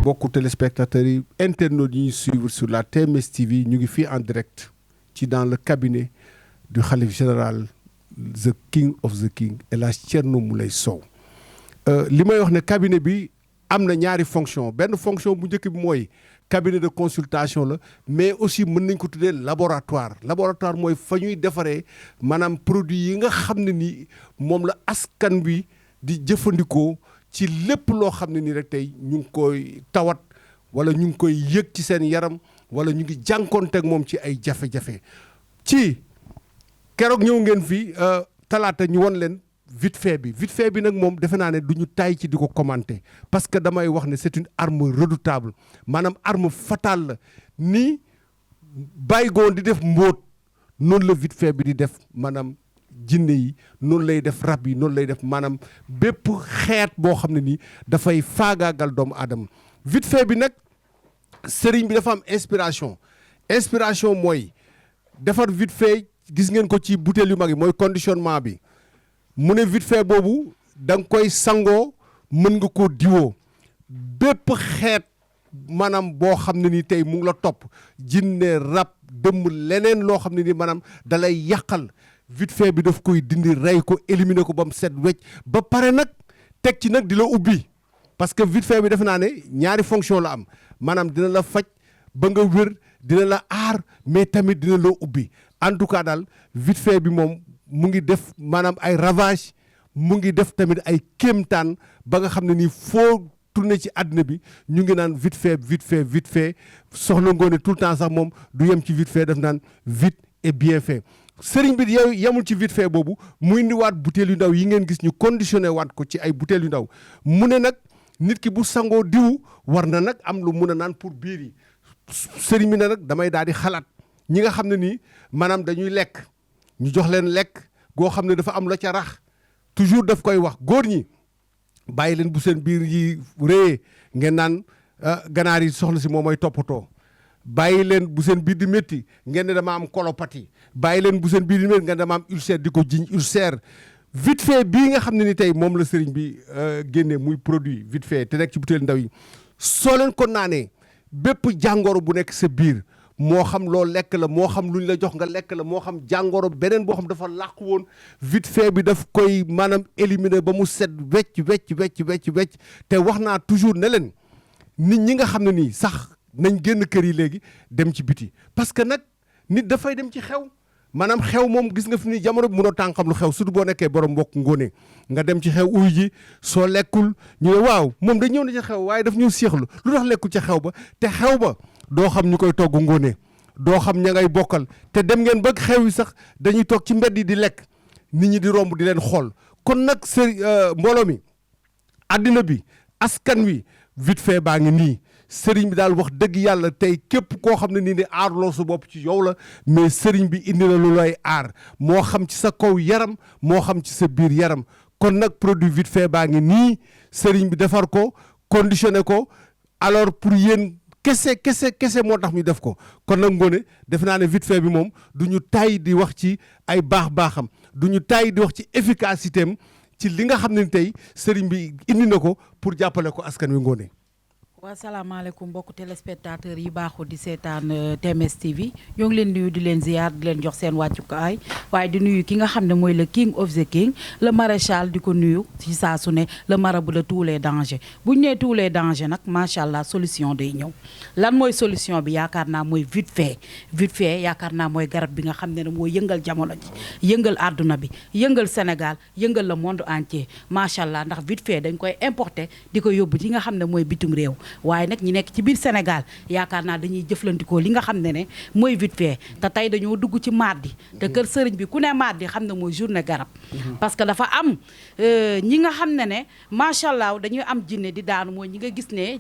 mbokku téléspectateurs yi internautes yi ñuy suivre sur la TMS TV ñu ngi fii en direct ci dans le cabinet du khalife général the king of the king El Hadj Thierno Moulay Sow li may wax ne cabinet bi am na ñaari fonction benn fonction bu njëkk bi mooy cabinet de consultation la mais aussi mën nañ ko tuddee laboratoire mooy fa ñuy defaree maanaam produit yi nga xam ne ni moom la askan wi di jëfandikoo ci lépp loo xam ne ni rek tey ñu ngi koy tawat wala ñu ngi koy yëg ci seen yaram wala ñu ngi jànkoonteeg moom ci ay jafe-jafe ci keroog ñëw ngeen fi talaata ñu won leen vite fait bi nag moom defe naa ne du ñu taay ci di ko commenter parce que damay wax ne c'est une arme redoutable maanaam arme fatale la ni bàyyigoon di def mbóot noonu la vite fait bi di def maanaam jinne yi noonu lay def rab yi noonu lay def maanaam bépp xeet boo xam ne nii dafay faagaagal doomu aadama vite fait bi nag sëriñ bi dafa am inspiration mooy defar vite fait gis ngeen ko ci bouteille yu mag yi mooy conditionnement bi mu ne vite fait boobu da nga koy sangoo mën nga koo diwoo bépp xeet maanaam boo xam ne ni tey mu ngi la topp jinne rab dëmm leneen loo xam ne ni maanaam dalay yàqal vite fait bi daf koy dindi rey ko éliminer ko ba mu set wecc ba pare nag teg ci nag di la ubbi parce que vite fait bi defe naa ne ñaari fonction la am maanaam dina la faj ba nga wér dina la aar mais tamit dina la ubbi en tout cas daal vite fait bi moom mu ngi def maanaam ay ravage mu ngi def tamit ay kéemtaan ba nga xam ne nii foo tourné ci àddina bi ñu ngi naan vite fait soxna Ngoné tout le temps sax moom du yem ci vite fait def naan vite et bien fait sëriñ bi yow yemul ci vite fait boobu muy indiwaat butéel yu ndaw yi ngeen gis ñu conditionné waat ko ci ay butéel yu ndaw mu ne nag nit ki bu sangoo diwu war na nag am lu mun a naan pour biir yi sëriñ bi ne nag damay daal di xalaat ñi nga xam ne nii maanaam dañuy lekk ñu jox leen lekk goo xam ne dafa am la ca rax toujours daf koy wax góor ñi bàyyi leen bu seen biir yi réyee ngeen naan ganaar yi soxna si moom mooy toppatoo bàyyi leen bu seen biir di métti ngeen ne dama am colopathie bàyyi leen bu seen biir di métti ngeen dama am ulcère di ko jiñ ulcère vite fait bii nga xam ne ni tey moom la sëriñ bi génne muy produit vite fait te nekk ci butéel ndaw yi soo leen ko naanee bépp jàngoro bu nekk sa biir moo xam loo lekk la moo xam luñ la jox nga lekk la moo xam jàngoro beneen boo xam dafa làqu woon vite fait bi daf koy maanaam éliminer ba mu set wecc te wax naa toujours ne leen nit ñi nga xam ne nii sax nañ génn kër yi léegi dem ci biti parce que nag nit dafay dem ci xew maanaam xew moom gis nga fi ni jamono bi mënoo tànqam lu xew surtout boo nekkee borom mbokk ngóone nga dem ci xew uy ji soo lekkul ñu ne waaw moom da ñëw na ca xew waaye daf ñëw séexlu lu tax lekkul ca xew ba te xew ba doo xam ñu koy togg ngóone doo xam ña ngay bokkal te dem ngeen ba xew yi sax dañuy toog ci mbedd yi di lekk nit ñi di romb di leen xool kon nag mbooloo mi àddina bi askan wi vite fait baa ngi nii sëriñ bi daal wax dëgg yàlla tey képp koo xam ne nii ne aarloo sa bopp ci yow la mais sëriñ bi indi la lu lay aar moo xam ci sa kaw yaram moo xam ci sa biir yaram kon nag produit vite fait baa ngi nii sëriñ bi defar ko conditionné ko alors pour yéen kese moo tax ñu def ko kon nag Ngoné def naa ne vite fait bi moom du ñu tay di wax ci ay baax-baaxam du ñu tay di wax ci efficacité am ci li nga xam ne tey sëriñ bi indi na ko pour jàppale ko askan wi Ngoné. waa salaamaaleykum mbokku téléspectateurs yi baaxoo di seetaan TMS TV ñoo ngi leen nuyu di leen ziar di leen jox seen wàccukaay waaye di nuyu ki nga xam ne mooy le king of the king le maréchal di ko nuyu ci saa su ne le marabout de tous les dangers bu ñu nee tous les dangers nag macha allah solution day ñëw lan mooy solution bi yaakaar naa mooy vite fait yaakaar naa mooy garab bi nga xam ne mooy yëngal jamono ji yëngal àdduna bi yëngal Sénégal yëngal le monde entier macha allah ndax vite fait dañ koy importer di ko yóbbu ci nga xam ne mooy bitum réew. waaye nag ñi nekk ci biir Sénégal yaakaar naa dañuy jëflandikoo li nga xam ne mooy vite fait te tey dañoo dugg ci mardi te kër sëriñ bi ku ne mardi xam ne mooy journée garab parce que dafa am ñi nga xam ne macha allah dañuy am jinne di daanu mooy ñi nga gis ne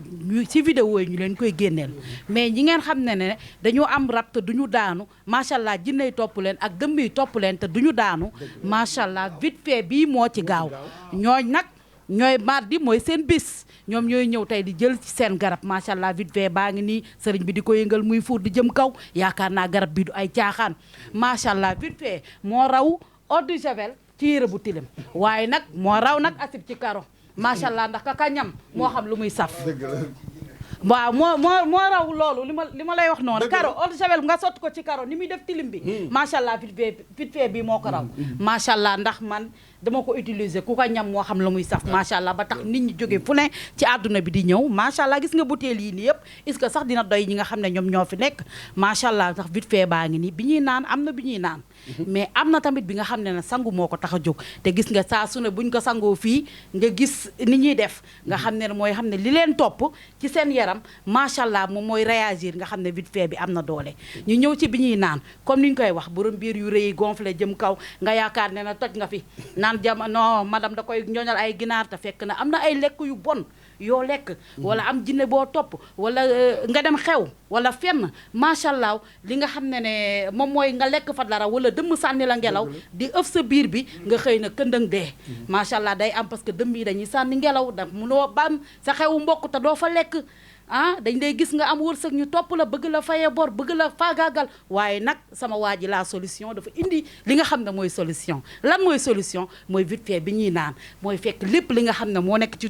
ci vidéo yi ñu leen koy génneel mais ñi ngeen xam ne dañoo am rab te duñu daanu macha allah jinne yi topp leen ak dëmb yi topp leen te duñu daanu macha allah vite fait bii moo ci gaaw ñooñ nag ñooy mardi mooy seen bis ñoom ñooy ñëw tey di jël ci seen garab macha allah vite fait baa ngi nii sëriñ bi di ko yëngal muy fuur di jëm kaw yaakaar naa garab bi du ay caaxaan macha allah vite fait moo raw eau de javel ci yére bu tilim waaye nag moo raw nag acide ci karo macha allah ndax ka ñam moo xam lu muy saf waaw moo raw loolu li ma lay wax noonu karo eau de javel nga sotti ko ci karo ni muy def tilim bi macha allah vite fait bi moo ko raw macha allah ndax man dama ko utiliser ku ko ñam moo xam la muy saf macha allah ba tax nit ñi jóge fu ne ci àdduna bi di ñëw macha allah gis nga butéel yi nii yëpp est-ce que sax dina doy ñi nga xam ne ñoom ñoo fi nekk macha allah ndax vite fait baa ngi nii bi ñuy naan am na bi ñuy naan mais am na tamit bi nga xam ne ne sangu moo ko tax a jóg te gis nga saa su ne buñ ko sangoo fii nga gis ni ñuy def nga xam ne mooy xam ne li leen topp ci seen yaram macha allah moom mooy réagir nga xam ne vite fait bi am na doole ñu ñëw ci bi ñuy naan comme ni ñu koy wax borom biir yu rëy gonflé jëm kaw nga yaakaar ne na toj nga fi naan non madame da koy ñoñal ay ginaar te fekk na am na ay lekk yu bon yoo lekk wala am jinne boo topp wala nga dem xew wala fenn macha allah li nga xam ne moom mooy nga lekk fa dara wala dëmm sànni la ngelaw di ëf sa biir bi nga xëy na këndëng dee macha allah day am parce que dëmm yi dañuy sànni ngelaw da munoo bam sa xewu mbokk te doo fa lekk dañ lay gis nga am wërsëg ñu topp la bëgg la faye bor bëgg la faagaagal waaye nag sama waa ji la solution dafa indi li nga xam ne mooy solution lan mooy solution mooy vite fait bi ñuy naan mooy fekk lépp li nga xam ne moo nekk ci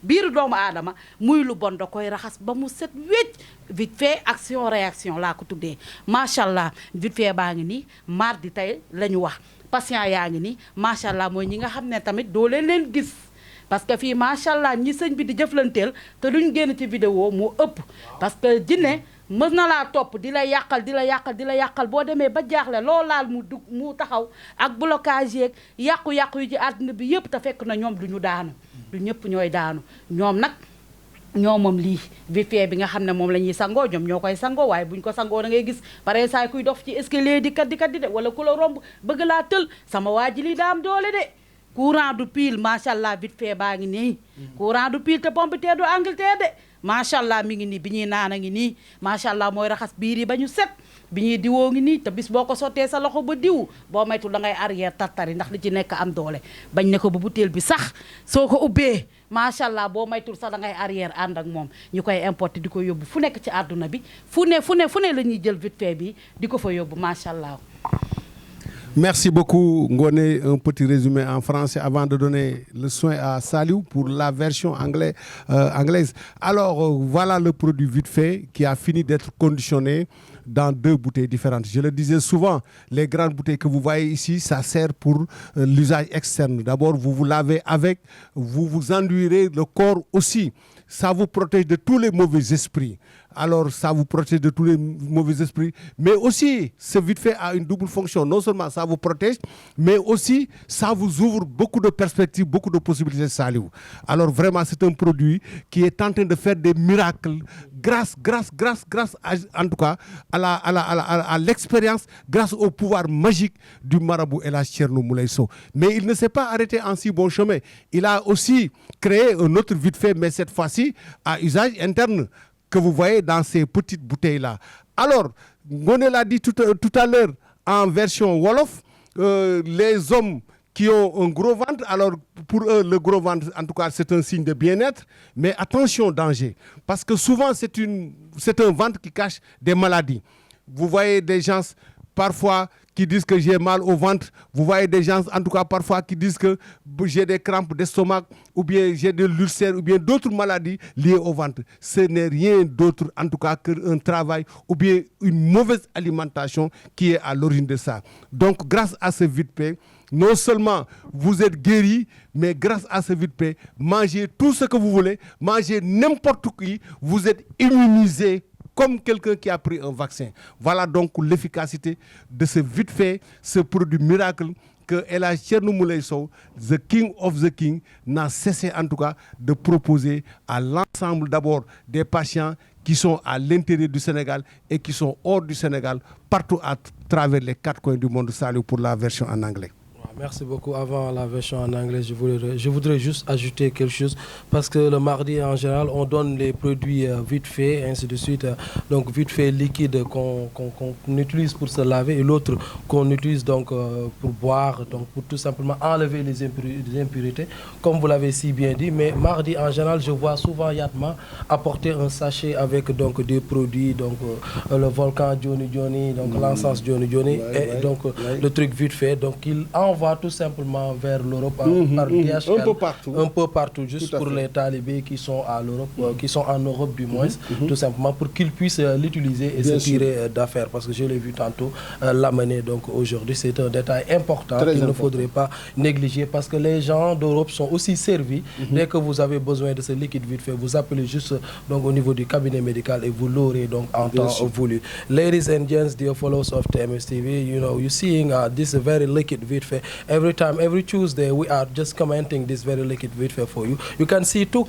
biiru doomu aadama muy lu bon da koy raxas ba mu set wécc vite fait action réaction laa ko tuddee macha allah vite fait baa ngi nii mardi tey la ñu wax patient yaa ngi nii macha allah mooy ñi nga xam ne tamit doo leen gis parce que fii macha allah ñi sëñ bi di jëflanteel te duñ génn ci vidéo moo ëpp parce que jinne mën na laa topp di la yàqal boo demee ba jaaxle loo laal mu taxaw ak blocage yeeg yàqu-yàqu yu ci àdduna bi yëpp te fekk na ñoom duñu daanu du ñëpp ñooy daanu ñoom nag ñoo moom lii vite fait bi nga xam ne moom la ñuy sangoo ñoom ñoo koy sangoo waaye buñ ko sangoo da ngay gis pare saa kuy dox ci escalier di kat di de wala ku la romb bëgg laa tël sama waa ji lii daa am doole de courant du pile macha allah vite fait baa ngi nii courant du pile te pompiteer du Angleterre de macha allah mi ngi nii bi ñuy naan a ngi nii macha allah mooy raxas biir yi ba ñu set bi ñuy diwoo ngi nii te bis boo ko sottee sa loxo ba diw boo maytul da ngay arrière tartari ndax li ci nekk am doole bañ ne ko ba butéel bi sax soo ko ubbee macha allah boo maytul sax da ngay arrière ànd ak moom ñu koy importer di ko yóbbu fu nekk ci àdduna bi fu ne la ñuy jël vite fait bi di ko fa yóbbu macha allah. Merci beaucoup Ngoné, un petit résumé en français avant de donner le soin à Saliou pour la version anglaise. Alors voilà le produit vite fait qui a fini d'être conditionné dans 2 bouteilles différentes. Je le disais souvent, les grandes bouteilles que vous voyez ici, ça sert pour l'usage externe. D'abord, vous vous lavez avec, vous vous enduirez le corps aussi. Ça vous protège de tous les mauvais esprits. Alors, ça vous protège de tous les mauvais esprits. Mais aussi, ce vite fait a une double fonction. Non seulement ça vous protège, mais aussi ça vous ouvre beaucoup de perspectives, beaucoup de possibilités. Saliou. Alors, vraiment, c'est un produit qui est en train de faire des miracles grâce en tout cas, à l'expérience, grâce au pouvoir magique du marabout El Hadj Thierno Moulay Sow. Mais il ne s'est pas arrêté en si bon chemin. Il a aussi créé un autre vite fait, mais cette fois-ci à usage interne, que vous voyez dans ces petites bouteilles-là. Alors, Ngoné l'a dit tout à l'heure en version Wolof, les hommes qui ont un gros ventre, alors pour eux, le gros ventre, en tout cas, c'est un signe de bien-être, mais attention, danger, parce que souvent, c'est un ventre qui cache des maladies. Vous voyez des gens, parfois, qui disent que j'ai mal au ventre. Vous voyez des gens, en tout cas, parfois, qui disent que j'ai des crampes d'estomac, ou bien j'ai de l'ulcère, ou bien d'autres maladies liées au ventre. Ce n'est rien d'autre, en tout cas, qu'un travail, ou bien une mauvaise alimentation qui est à l'origine de ça. Donc, grâce à ce vite fait, non seulement vous êtes guéri, mais grâce à ce vite fait, mangez tout ce que vous voulez, mangez n'importe qui, vous êtes immunisé comme quelqu'un qui a pris un vaccin. Voilà donc l'efficacité de ce vite fait, ce produit miracle que El Hadj Thierno Moulay Sow, the king of the king, n'a cessé en tout cas de proposer à l'ensemble d'abord des patients qui sont à l'intérieur du Sénégal et qui sont hors du Sénégal, partout à travers les 4 coins du monde. Salut pour la version en anglais. Merci beaucoup. Avant la version en anglais, je voudrais juste ajouter quelque chose parce que le mardi, en général, on donne les produits vite fait, et ainsi de suite. Donc, vite fait liquide qu'on utilise pour se laver et l'autre qu'on utilise donc pour boire, donc pour tout simplement enlever les impuretés, comme vous l'avez si bien dit. Mais mardi, en général, je vois souvent Yatma apporter un sachet avec donc des produits, donc le volcan Johnny Johnny, donc l'encens Johnny Johnny, et donc le truc vite fait. Donc, il envoie envoie tout simplement vers l'Europe par DHL. Un peu partout, juste pour les talibés qui sont à l'Europe, qui sont en Europe du moins, tout simplement pour qu'ils puissent l'utiliser et se tirer d'affaires. Parce que je l'ai vu tantôt l'amener. Donc aujourd'hui, c'est un détail important qu'il ne faudrait pas négliger parce que les gens d'Europe sont aussi servis. Dès que vous avez besoin de ce liquide vite fait, vous appelez juste donc au niveau du cabinet médical et vous l'aurez donc en temps voulu. Ladies and gents, dear followers of TMS TV, you're seeing this very liquid vite fait. Every time, every Tuesday, we are just commenting this very liquid vite fait for you. You can see two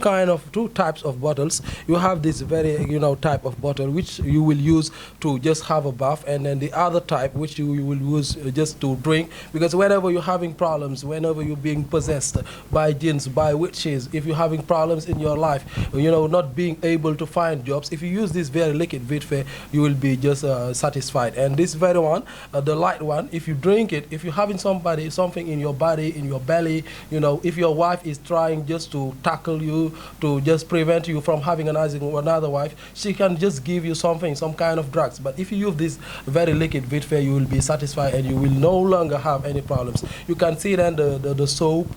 types of bottles. You have this very type of bottle which you will use to just have a bath, and then the other type which you will use just to drink, because whenever you're having problems, whenever you're being possessed by jinns, by witches, if you're having problems in your life, not being able to find jobs, if you use this very liquid vite fait, you will be just satisfied. And this very one, the light one, if you drink it, if you're having something in your body, in your belly, if your wife is trying just to tackle you, to just prevent you from having another wife, she can just give you something, some kind of drugs. But if you use this very liquid vite fait, you will be satisfied and you will no longer have any problems. You can see then the soap,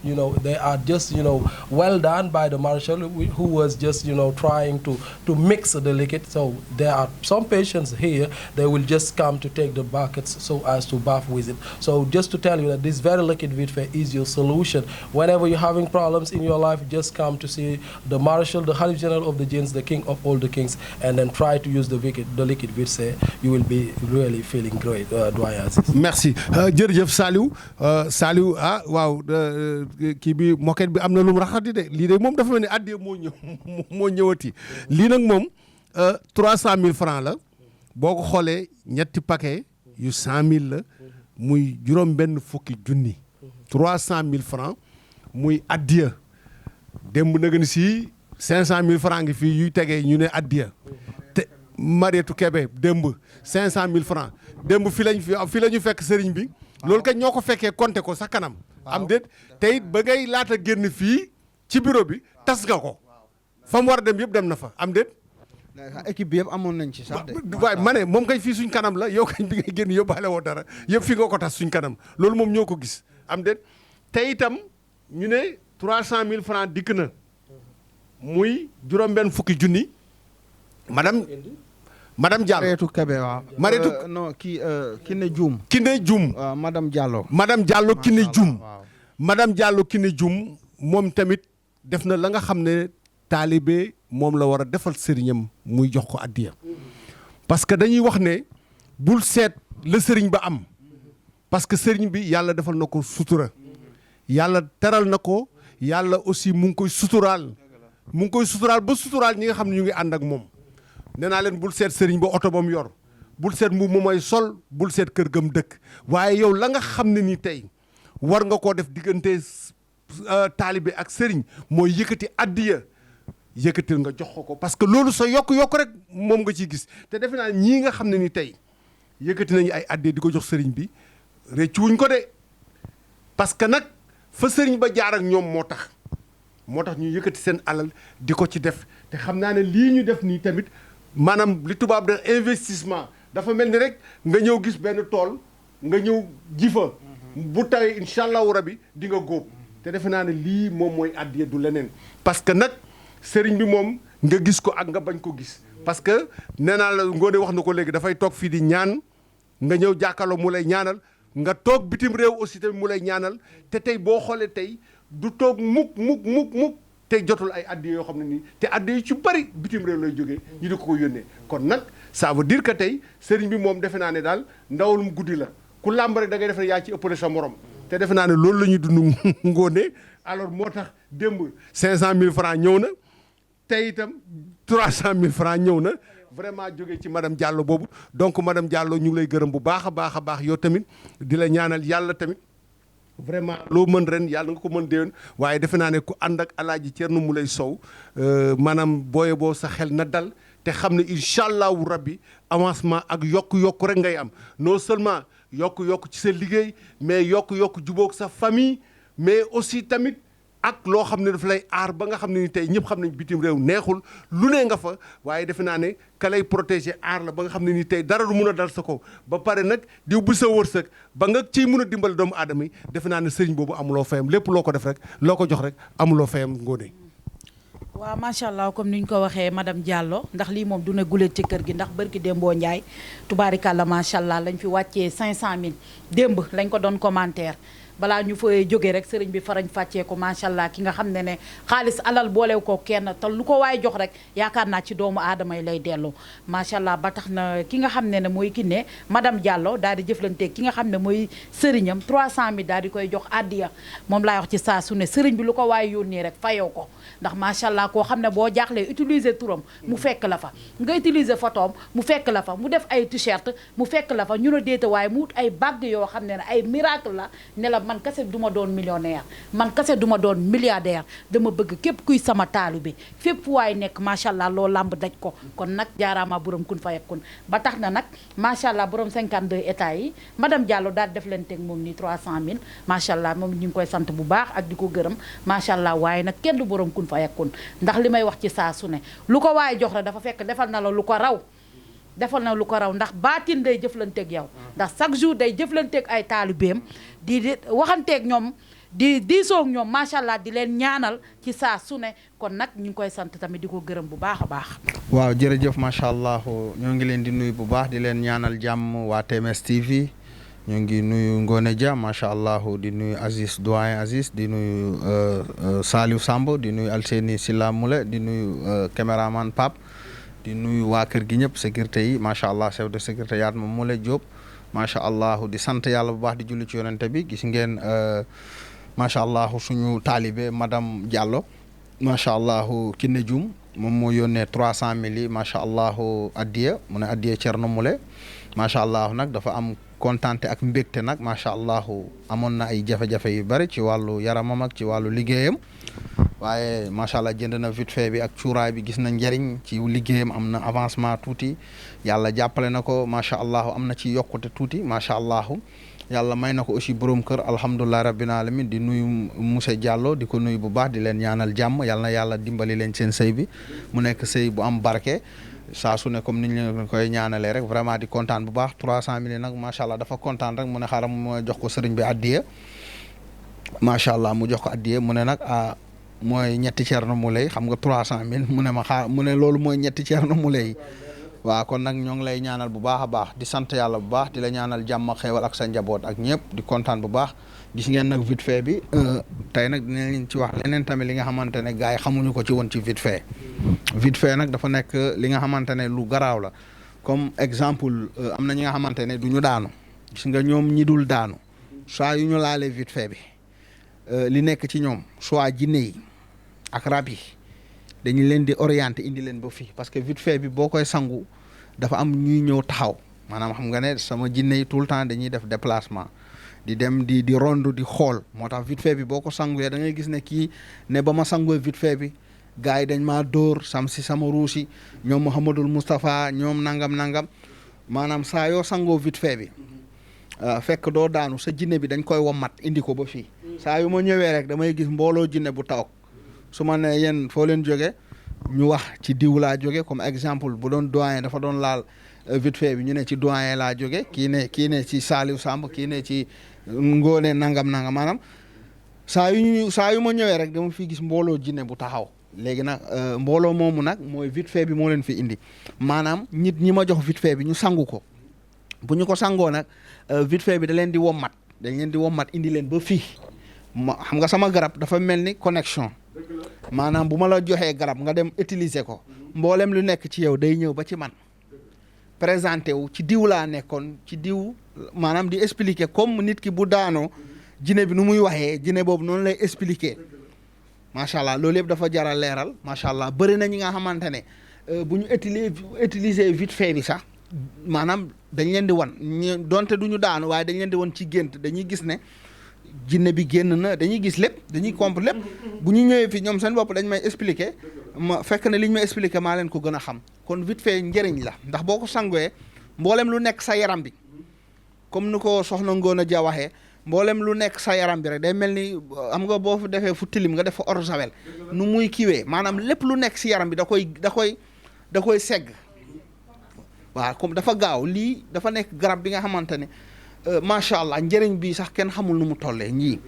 they are just, well done by the marshal who was just, trying to mix the liquid. So there are some patients here, they will just come to take the buckets so as to bath with it. So just to tell you that this very liquid vite fait is your solution. Whenever you're having problems in your life, just come to see the marshal, the Khalif General of the jinns, the king of all the kings, and then try to use the liquid vite fait. You will be really feeling great, Doyen Aziz. Merci jërëjëf Saliou waaw kii bi moquette bi am na lu mu raxati de lii de moom dafa mel ni addee moo ñëwati lii nag moom 300 000 francs la boo ko xoolee ñetti paquet yu 100 000 la muy juróom benn fukki junni 300 000 francs muy addiya démb na gën si 500 000 francs ngi fii yuy tegee ñu ne addiya te Marietou Kébé démb 500 000 francs démb fi la ñu fekk sëriñ bi loolu kañ ñoo ko fekkee compté ko sa kanam am déet te it ba ngay laata génn fii ci bureau bi tas nga ko fa mu war a dem yëpp dem na fa am déet équipe bi yëpp amoon nañ ci sax de waaye ma ne moom kay fii suñ kanam la yow kañ bi ngay génn yóbbaale woo dara yëpp fi nga ko tas suñ kanam loolu moom ñoo ko gis am déet te itam ñu ne 300 000 francs dikk na muy juróom-benn fukki junni madame Diallo Marietou Kébé waaw Marietou non Kiné Dioum madame Diallo Kiné Dioum madame Diallo Kiné Dioum moom tamit def na la nga xam ne taalibe moom la war a defal sëriñam muy jox ko addiya parce que dañuy wax ne bul seet la sëriñ ba am parce que sëriñ bi yàlla defal na ko sutura yàlla teral na ko yàlla aussi mu ngi koy suturaal ba suturaal ñi nga xam ne ñu ngi ànd ak moom nee naa leen bul seet sëriñ ba oto ba mu yor bul seet mu mooy sol bul seet kër gam dëkk waaye yow la nga xam ne ni tey war nga koo def diggante taalibe ak sëriñ mooy yëkkati addiya yëkkatil nga jox ko parce que loolu sa yokk rek moom nga ciy gis te defe naa ñii nga xam ne ni tey yëkkati nañu ay addiya di ko jox sëriñ bi réccu wuñ ko de parce que nag fa sëriñ ba jaar ak ñoom moo tax ñu yëkkati seen alal di ko ci def te xam naa ne lii ñu def nii tamit maanaam li tubaab de investissement dafa mel ni rek nga ñëw gis benn tool nga ñëw ji fa bu tawee incha allahu rabi di nga góob te defe naa ne lii moom mooy addiya du leneen parce que nag sëriñ bi moom nga gis ko ak nga bañ ko gis parce que nee naa la Ngoné wax na ko léegi dafay toog fii di ñaan nga ñëw jàkkaarloo mu lay ñaanal nga toog bitim réew aussi tamit mu lay ñaanal te tey boo xoolee tey du toog mukk te jotul ay addiya yoo xam ne nii te addiya yu ci bari bitim réew lay jógee ñu di ko yónnee kon nag ça veut dire que tey sëriñ bi moom defe naa ne daal ndawalum guddi la ku làmb rek da ngay defe ne yaa ci ëppale sa morom te defe naa ne loolu la ñuy dund Ngoné alors moo tax démb 500 000 francs ñëw na tey itam 300 000 francs ñëw na vraiment jógee ci madame Diallo boobu donc madame Diallo ñu ngi lay gërëm bu baax a baax yow tamit di la ñaanal yàlla tamit vraiment loo mën ren yàlla nga ko mën déwén waaye defe naa ne ku ànd ak alaaji Thierno Moulay Sow maanaam booye boo sa xel na dal te xam ne incha allahu rabbi avancement ak yokk rek ngay am non seulement yokk ci sa liggéey mais yokk jubóog sa famille mais aussi tamit ak loo xam ne dafa lay aar ba nga xam ne ni tey ñëpp xam nañ bitim réew neexul lu ne nga fa waaye defe naa ne ka lay protéger aar la ba nga xam ne ni tey dara du mun a dal sa kaw ba pare nag di ubbi sa wërsëg ba nga ciy mun a dimbali doomu aadama yi defe naa ne sëriñ boobu amuloo fayam lépp loo ko def rek loo ko jox rek amuloo fayam Ngoné. waaw macha allah comme ni ñu ko waxee madame Diallo ndax lii moom du ne guléet ci kër gi ndax barki Dembo Ndiaye tubaarikàlla macha allah lañ fi wàccee 500000 démb lañ ko doon commentaire. balaa ñu fa jógee rek sëriñ bi farañ fàccee ko macha allah ki nga xam ne xaalis alal boolew ko kenn te lu ko waay jox rek yaakaar naa ci doomu aadama yi lay delloo macha allah ba tax na ki nga xam ne mooy ki ne madame Diallo daal di jëflanteeg ki nga xam ne mooy sëriñam 300000 daal di koy jox addiya moom laay wax ci saa su ne sëriñ bi lu ko waay yónnee rek fayoo ko ndax macha allah koo xam ne boo jaaxlee utiliser turam mu fekk la fa nga utiliser photoom mu fekk la fa mu def ay t-shirt mu fekk la fa ñu ne déeta waaye mu wut ay bague yoo xam ne ay miracle la ne la man kase du ma doon millionnaire man kase du ma doon milliardaire dama bëgg képp kuy sama taalu bi fépp waay nekk macha allah loo làmb daj ko kon nag jaaraama borom kun fayakun ba tax na nag macha allah borom 52 états yi madame Diallo daal def leen teg moom nii 300000 macha allah moom ñu ngi koy sant bu baax ak di ko gërëm macha allah waaye nag kenn du borom kun fayakun ndax li may wax ci saa su ne lu ko waaye jox rek dafa fekk defal na la lu ko raw defal na lu ko raw ndax baatin day jëflanteeg yow ndax chaque jour day jëflanteeg ay taalibeem di waxanteeg ñoom di diisoog ñoom macha allah di leen ñaanal ci saa su ne kon nag ñu ngi koy sant tamit di ko gërëm bu baax a baax. waaw jërëjëf macha allah ñoo ngi leen di nuyu bu baax di leen ñaanal jàmm waa TMS TV ñu ngi nuyu Ngoné Dia macha allah di nuyu Aziz doyen Aziz di nuyu Saliou Samb di nuyu Alseni Silla Moule di nuyu caméraman Pape. di nuyu waa kër gi ñëpp sécurité yi macha allah chef de sécurité yaat ma Moulay Diop macha allah di sant yàlla bu baax di julli ci yonente bi gis ngeen macha allah suñu taalibe madame Diallo macha allah Kiné Dioum moom moo yónnee 300000 yi macha allah addiya mu ne addiya Thierno Moule macha allah nag dafa am kontante ak mbégte nag macha allah amoon na ay jafe-jafe yu bari ci wàllu yaramam ak ci wàllu liggéeyam. waaye macha allah jënd na vite fait bi ak cuuraay bi gis na njëriñ ci liggéeyam am na avancement tuuti yàlla jàppale na ko macha allah am na ci yokkute tuuti macha allah yàlla may na ko aussi borom kër alhamdulilah rabbil alamin di nuyu monsieur Diallo di ko nuyu bu baax di leen ñaanal jàmm yàlla na yàlla dimbali leen seen sëy bi mu nekk sëy bu am barke saa su ne comme ni ñu leen koy ñaanalee rek vraiment di kontaan bu baax 300000 nag macha allah dafa kontaan rek mu ne xaaral mu jox ko sëriñ bi addiya macha allah mu jox ko addiya mu ne nag mooy ñetti Thierno Moulay xam nga 300000 mu ne ma mu ne loolu mooy ñetti Thierno Moulay waaw kon nag ñoo ngi lay ñaanal bu baax a baax di sant yàlla bu baax di la ñaanal jàmm xéewal ak sa njaboot ak ñëpp di kontaan bu baax gis ngeen nag vite fait bi tey nag dinañ leen ci wax leneen tamit li nga xamante ne gars yi xamuñu ko ci woon ci vite fait nag dafa nekk li nga xamante ne lu garaaw la comme exemple am na ñi nga xamante ne du ñu daanu gis nga ñoom ñi dul daanu soit yu ñu laalee vite fait bi li nekk ci ñoom soit jinne yi ak rab yi dañu leen di orienté indi leen ba fii parce que vite fait bi boo koy sangu dafa am ñuy ñëw taxaw maanaam xam nga ne sama jinne yi tout le temps dañuy def déplacement di dem di rondu di xool moo tax vite fait bi boo ko sanguwee da ngay gis ne kii ne ba ma sanguwee vite fait bi gars yi dañ maa dóor sam si sama ruusi ñoom Mouhamadul Moustapha ñoom nangam maanaam saa yoo sangoo vite fait bi fekk doo daanu sa jinne bi dañ koy wommat indi ko ba fii saa yu ma ñëwee rek damay gis mbooloo jinne bu taw su ma ne yéen foo leen jóge ñu wax ci diw laa jóge comme exemple bu doon doyen dafa doon laal vite fait bi ñu ne ci doyen laa jóge kii ne ci Saliou Samb kii ne ci Ngoné nangam maanaam saa yu ma ñëwee rek dama fi gis mbooloo jinne bu taxaw léegi nag mbooloo moomu nag mooy vite fait bi moo leen fi indi maanaam nit ñi ma jox vite fait bi ñu sangu ko bu ñu ko sangoo nag vite fait bi da leen di wommat indi leen ba fii xam nga sama garab dafa mel ni connexion maanaam bu ma la joxee garab nga dem utiliser ko mboolem lu nekk ci yow day ñëw ba ci man présenté wu ci diw laa nekkoon ci diw maanaam di expliquer comme nit ki bu daanoo jinne bi nu muy waxee jinne boobu noonu lay expliquer macha allah loolu yëpp dafa jar a leeral macha allah bëri na ñi nga xamante ne bu ñu utiliser vite fait bi sax maanaam dañ leen di wan donte du ñu daanu waaye dañ leen di wan ci gént dañuy gis ne jinne bi génn na dañuy gis lépp dañuy comprendre lépp bu ñu ñëwee fii ñoom seen bopp dañ may expliquer ma fekk ne li ñu may expliquer maa leen ko gën a xam kon vite fait njëriñ la ndax boo ko sangoee mboolem lu nekk sa yaram bi comme ni ko soxna Ngoné Dia waxee mboolem lu nekk sa yaram bi rek day mel ni am nga boo fa defee fu tilim nga def fa eau de javel nu muy kiwee maanaam lépp lu nekk si yaram bi da koy segg waaw comme dafa gaaw lii dafa nekk garab bi nga xamante ne macha allah njëriñ bi sax kenn xamul nu mu tollee ñii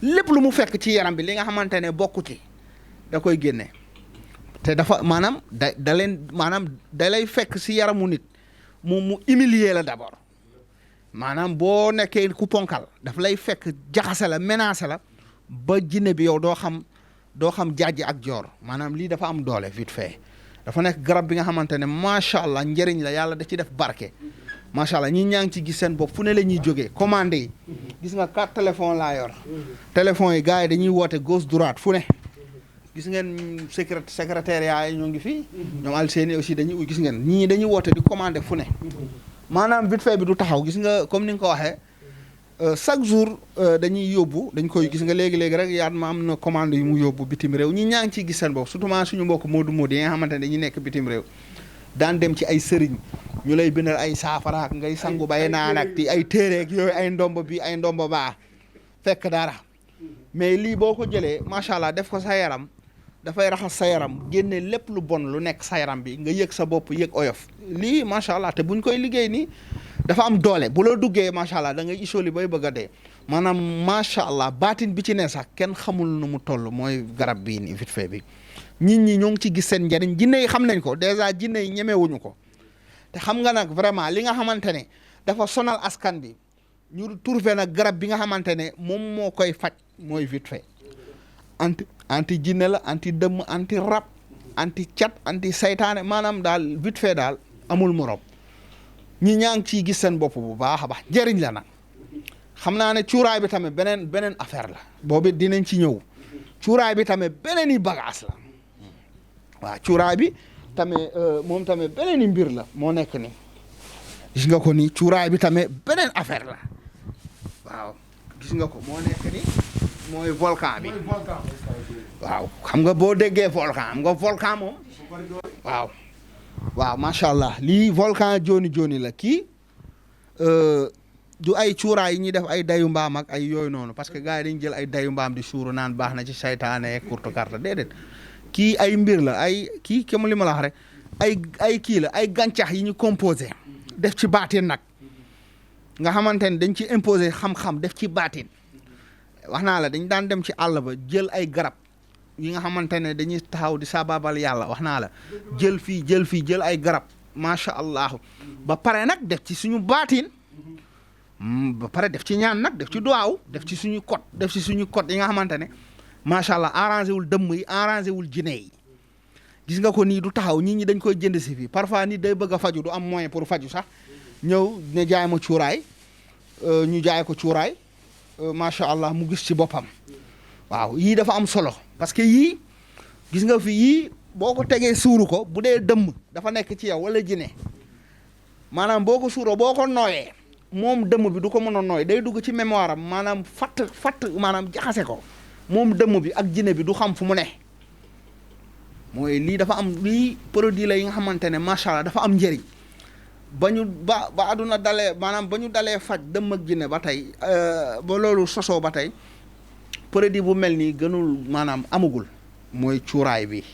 lépp lu mu fekk ci yaram bi li nga xamante ne bokku ci da koy génne te dafa maanaam da lay fekk si yaramu nit mu humilier la d'abord maanaam boo nekkee ku ponkal daf lay fekk jaxase la menacé la ba jinne bi yow doo xam jaaji ak joor maanaam lii dafa am doole vite fait dafa nekk garab bi nga xamante ne macha allah njëriñ la yàlla da ci def barke macha allah ñi ñaa ngi ci gis seen bopp fu ne la ñuy jógee commandé yi gis nga 4 téléphone laa yor téléphone yi gars yi dañuy woote gauche droite fu ne gis ngeen secrétariat yi ñoo ngi fii ñoom Alseni aussi dañuy gis ngeen ñii dañuy woote di commandé fu ne maanaam vite fait bi du taxaw gis nga comme ni nga ko waxee chaque jour dañuy yóbbu dañ koy gis nga léegi-léegi rek yaat ma am na commande yu mu yóbbu bitim réew ñi ñaa ngi ciy gis seen bopp surtout suñu mbokk Modou yi nga xamante ne dañuy nekk bitim réew daan dem ci ay sëriñ ñu lay bindal ay saafaraak ngay sangu bay naan ak ti ay téereeg yooyu ay ndombo bi ay ndombo baa fekk dara mais lii boo ko jëlee macha allah def ko sa yaram dafay raxas sa yaram génne lépp lu bon lu nekk sa yaram bi nga yëg sa bopp yëg oyof lii macha allah te buñ koy liggéey nii dafa am doole bu la duggee macha allah da ngay isoli bay bëgg a dee maanaam macha allah baatin bi ci ne sax kenn xamul nu mu toll mooy garab bii nii vite fait bi nit ñi ñoo ngi ci gis seen njariñ jinne yi xam nañ ko dèjà jinne yi ñemewuñu ko te xam nga nag vraiment li nga xamante ne dafa sonal askan bi ñu trouvé nag garab bi nga xamante ne moom moo koy faj mooy vite fait anti jinne la anti dëmm anti rab anti cat anti saytaane maanaam daal vite fait daal amul morom ñi ñaa ngi ciy gis seen bopp bu baax a baax njëriñ la nag xam naa ne cuuraay bi tamit beneen affaire la boobu dinañ ci ñëw cuuraay bi tamit beneen i bagage la waaw cuuraay bi tamit moom tamit beneen i mbir la moo nekk ni gis nga ko ni cuuraay bi tamit beneen affaire la waaw gis nga ko moo nekk ni mooy volcan bi waaw xam nga boo déggee volcan xam nga volcan moom waaw macha allah lii volcan joni la kii du ay cuuraay yi ñuy def ay dayu mbaam ak ay yooyu noonu parce que gars yi dañu jël ay dayu mbaam di suuru naan baax na ci saytaane kurtu karta déedéet kii ay mbir la ay kii comme li ma la wax rek ay kii la ay gàncax yi ñu composé def ci baatin nag nga xamante ne dañ ci imposé xam-xam def ci baatin wax naa la dañ daan dem ci àll ba jël ay garab yi nga xamante ne dañuy taxaw di sababal yàlla wax naa la jël jël ay garab macha allah ba pare nag def ci suñu baatin ba pare def ci ñaan nag def ci duwaaw def ci suñu code yi nga xamante ne macha allah arrangé wul dëmm yi arrangé wul jinne yi gis nga ko nii du taxaw nit ñi dañ koy jënd si fii parfois nit day bëgg a faju du am moyen pour faju sax ñëw ne jaay ma cuuraay ñu jaay ko cuuraay macha allah mu gis ci boppam waaw yii dafa am solo parce que yii gis nga fi yii boo ko tegee suuru ko bu dee dëmm dafa nekk ci yow wala jinne maanaam boo ko suuroo boo ko nooyee moom dëmm bi du ko mën a nooy day dugg ci mémoire am maanaam fatt maanaam jaxase ko moom dëmm bi ak jinne bi du xam fu mu ne mooy lii dafa am lii produit la yi nga xamante ne macha allah dafa am njëriñ ba aduna dalee maanaam ba ñu dalee faj dëmm ak jinne ba tey ba loolu sosoo ba tey produit bu mel nii gënul maanaam amagul mooy cuuraay bi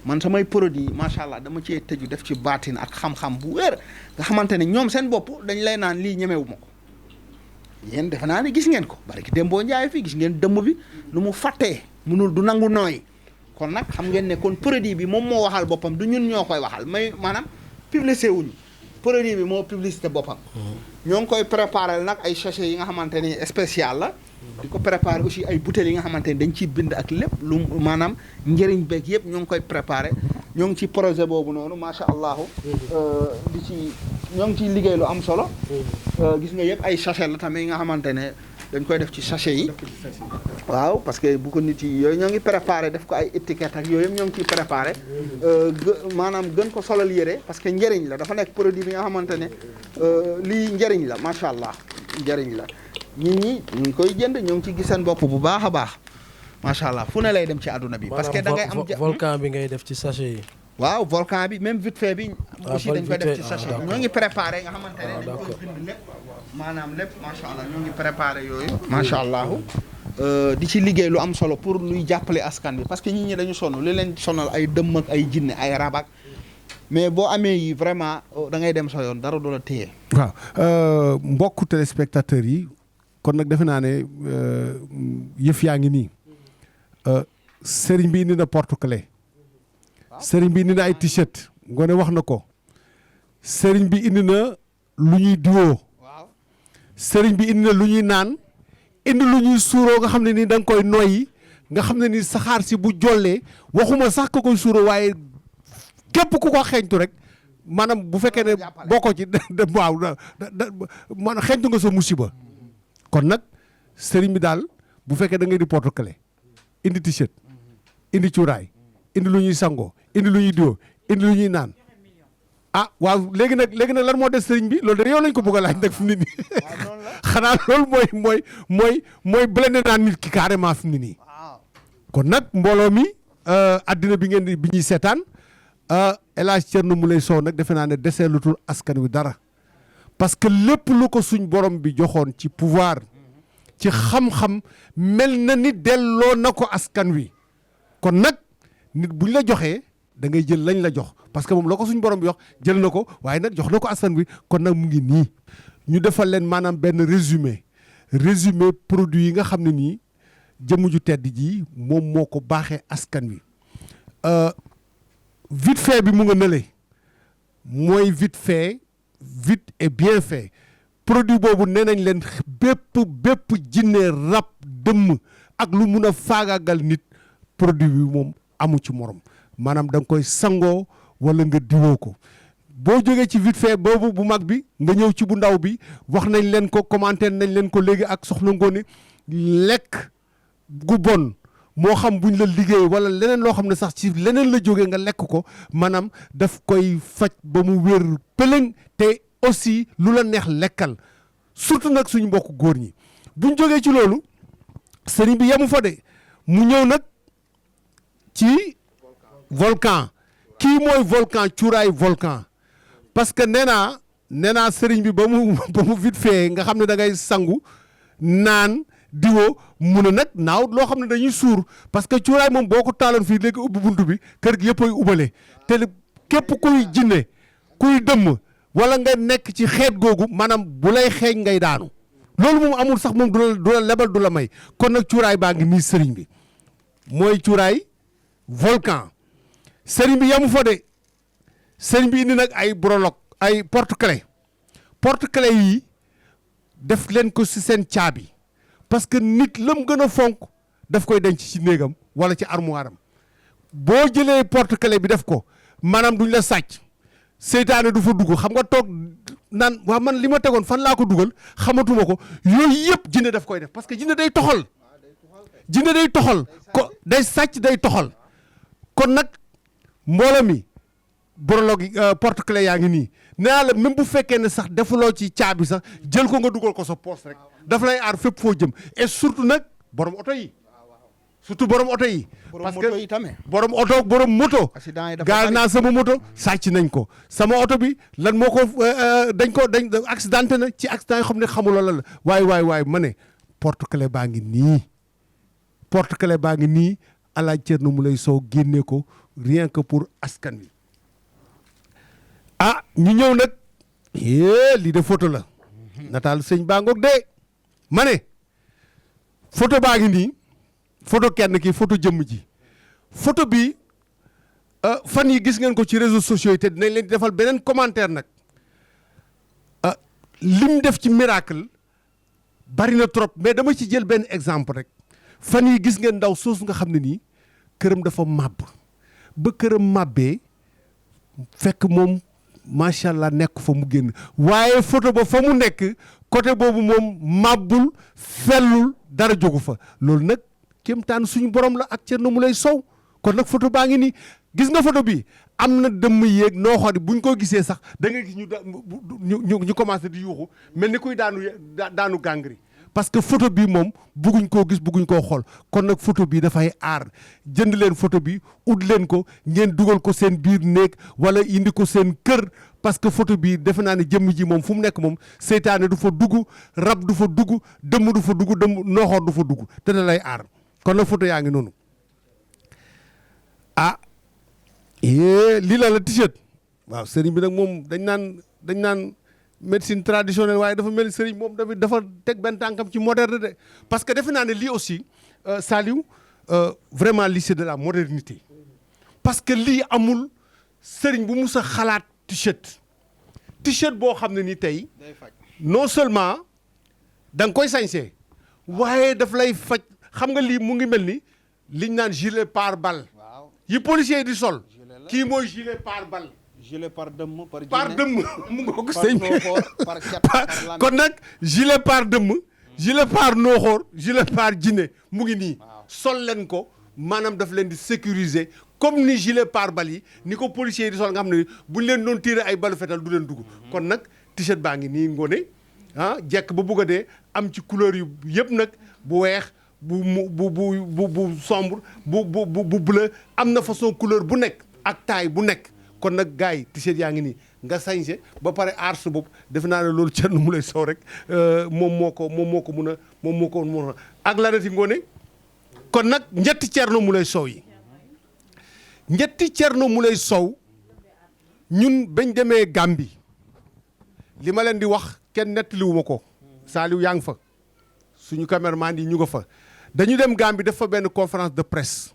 man samay produit macha allah dama cee tëju def ci baatin ak xam-xam bu wér nga xamante ne ñoom seen bopp dañ lay naan lii ñemewu ma ko yéen defe naa ne gis ngeen ko bari ki Dembo Njaay fii gis ngeen dëmm bi nu mu fàttee munul du nangu nooy kon nag xam ngeen ne kon produit bi moom moo waxal boppam du ñun ñoo koy waxal may maanaam publicité wuñu produit bi moo publicité boppam ñoo ngi koy préparer nag ay sachet yi nga xamante ni spécial la di ko préparer aussi ay bouteilles yi nga xamante ni dañ ciy bind ak lépp lu maanaam njëriñ beeg yëpp ñoo ngi koy préparer ñoo ngi ci projet boobu noonu macha allah ñoo ngi ciy liggéey lu am solo gis nga yëpp ay sachet la tamit yi nga xamante ne dañ koy def ci sachet yi waaw parce que bu ko nit yi yooyu ñoo ngi préparé def ko ay étiquette ak yooyu yëpp ñoo ngi ciy préparé maanaam gën ko solal yére parce que njëriñ la dafa nekk produit bi nga xamante ne lii njëriñ la macha allah njëriñ la nit ñi ñu ngi koy jënd ñoo ngi ci gis seen bopp bu baax a baax macha allah fu ne lay dem ci àdduna bi. parce que da ngay am volcan bi ngay def ci sachet yi. waaw volcan bi même vite fait bi. aussi dañ koy def ci sachet ñoo ngi préparé nga xamante ne dañ koy bind lépp maanaam lépp macha allah ñoo ngi préparé yooyu. macha allah di ci liggéey lu am solo pour luy jàppale askan bi parce que nit ñi dañu sonn li leen sonal ay dëmm ak ay jinne ay rabak mais boo amee yi vraiment da ngay dem sa yoon dara du la téye. waaw mbokku téléspectateurs yi kon nag defe naa ne yëf yaa ngi nii sëriñ bi indi na porte-clés sëriñ bi indi na ay t-shirt Ngoné wax na ko sëriñ bi indi na lu ñuy diwoo sëriñ bi indi na lu ñuy naan indi lu ñuy suuroo nga xam ne ni da nga koy noyyi nga xam ne ni saxaar si bu jollee waxuma sax ko koy suuroo waaye képp ku ko xeeñtu rek maanaam bu fekkee ne bokkoo ci waaw man xeeñtu nga sa musiba kon nag sëriñ bi daal bu fekkee da ngay di porte-clés indi t-shirt indi cuuraay indi lu ñuy sangoo indi lu ñuy diwoo indi lu ñuy naan ah waaw léegi nag lan moo des sëriñ bi loolu de yow lañ ko bëgg a laaj nag fi mu ne nii xanaa loolu mooy blende naan nit ki carrément fi mu ne nii kon nag mbooloo mi addina bi bi ñuy seetaan El Hadj Thierno Moulé Sow nag defe naa ne desee lutul askan wi dara parce que lépp lu ko suñ borom bi joxoon ci pouvoir ci xam-xam mel na ni delloo na ko askan wi kon nag nit buñ la joxee da ngay jël lañ la jox parce que moom la ko suñ borom bi jox jël na ko waaye nag jox na ko askan wi kon nag mu ngi nii ñu defal leen maanaam benn résumé produit yi nga xam ne nii jëmm ju tedd ji moom moo ko baaxee askan wi vite fait bi mu nga nële mooy vite fait vite et bien fait produit boobu nee nañ leen bépp jinne rab dëmm ak lu mun a faagaagal nit produit bi moom amu ci morom maanaam da nga koy sangoo wala nga diwoo ko boo jógee ci vite fait boobu bu mag bi nga ñëw ci bu ndaw bi wax nañ leen ko commenter nañ leen ko léegi ak soxna Ngoné lekk gu bon moo xam buñ la liggéey wala leneen loo xam ne sax ci leneen la jógee nga lekk ko maanaam daf koy faj ba mu wér pëlëng te aussi lu la neex lekkal surtout nag suñu mbokk góor ñi buñ jógee ci loolu sëriñ bi yemu fa de mu ñëw nag ci volcan kii mooy volcan cuuraay volcan parce que nee naa sëriñ bi ba mu vite fait nga xam ne da ngay sangu naan diwoo mun a nag naaw loo xam ne dañuy suur parce que cuuraay moom boo ko taaloon fii léegi ubbi buntu bi kër gi yëpp ay ubale te képp kuy jinne kuy dëmm wala nga nekk ci xeet googu maanaam bu lay xeeñ ngay daanu loolu moom amul sax moom du la lebal du la may kon nag cuuraay baa ngi nii sëriñ bi mooy cuuraay volcan sëriñ bi yamu fa de sëriñ bi indi nag ay brologue ay porte-clés yi def leen ko ci seen caabi parce que nit lam gën a fonk daf koy denc ci néegam wala ci armoire am boo jëlee porte-clés bi def ko maanaam duñ la sàcc seytaane du fa dugg xam nga toog naan waa man li ma tegoon fan laa ko dugal xamatuma ko yooyu yëpp jinne daf koy def parce que jinne day toxal ko day sàcc day toxal kon nag mbooloo mi brologue porte-clés yaa ngi nii nee naa la même bu fekkee ne sax defuloo ci caabi sax jël ko nga dugal ko sa poos rek daf lay aar fépp foo jëm et surtout nag borom oto yi parce que borom oto borom moto gaar naa sama moto sàcc nañ ko sama oto bi lan moo ko dañ accidenté na ci accident yoo xam ne xamuloo la waaye ma ne porte-clés baa ngi nii Alaaji Thierno Moulé Sow génne ko rien que pour askan wi ñu ñëw nag lii de photo la nataal sëñ baa ngoog de ma ne photo baa ngi nii photo kenn ki photo jëmm ji photo bi fan yi gis ngeen ko ci réseaux sociaux yi te dinañ leen di defal beneen commentaire nag lim def ci miracle bari na trop mais dama ci jël benn exemple rek fan yi gis ngeen ndaw soosu nga xam ne nii këram dafa màbb ba këram màbbee fekk moom macha allah nekk fa mu génn waaye photo ba fa mu nekk côté boobu moom màbbul fellul dara jógu fa loolu nag kéemtaan suñu borom la ak Thierno Moulé Sow kon nag photo baa ngi nii gis nga photo bi am na dëmm yéeg noo xool buñ ko gisee sax da ngay gis ñu commencé di yuuxu mel ni kuy daanu gàngri parce que photo bi moom bugguñ koo gis bugguñ koo xool kon nag photo bi dafay aar jënd leen photo bi ut leen ko ngeen dugal ko seen biir néeg wala indi ko seen kër parce que photo bi defe naa ne jëmm ji moom fu mu nekk moom seytaane du fa dugg rab du fa dugg dëmm du fa dugg nooxoor du fa dugg te da lay aar kon nag photo yaa ngi noonu lii la t-shirt waaw sëriñ bi nag moom dañ naan médecine traditionnelle waaye dafa mel sëriñ moom dafa teg benn tànkam ci moderne de parce que defe naa ne lii aussi Saliou vraiment lii c'est de la modernité parce que lii amul sëriñ bu mus a xalaat t-shirt boo xam ne ni tey non seulement da nga koy sañsee waaye daf lay faj xam nga lii mu ngi mel ni liñ naan gilet pare-balle yi policier di sol kii mooy gilet pare-balle gilet par dëmm par dëmm mu nga ko sëñ kon nag gilet par dëmm gilet par nooxoor gilet par jinne mu ngi nii sol leen ko maanaam daf leen di sécuriser comme ni gilet pare-balle yi ni ko policier di sol nga xam ne buñ leen doon tirer ay balu fetal du leen dugg kon nag t-shirt baa ngi nii ngoone jekk ba bugg a dee am ci couleur yu yëpp nag bu weex bu sombre bu bleu am na façon couleur bu nekk ak taille bu nekk kon nag gars yi t-shirt yaa ngi nii nga sañse ba pare aar sa bopp defe naa ne loolu Thierno Moulé Sow rek moom moo ko mun a ak la reti ngoone kon nag ñetti Thierno Moulé Sow yi ñetti Thierno Moulé Sow ñun bañ demee Gambie li ma leen di wax kenn nettaliwuma ko Saliou yaa ngi fa suñu caméraman yi ñu nga fa dañu dem Gambie def fa benn conférence de presse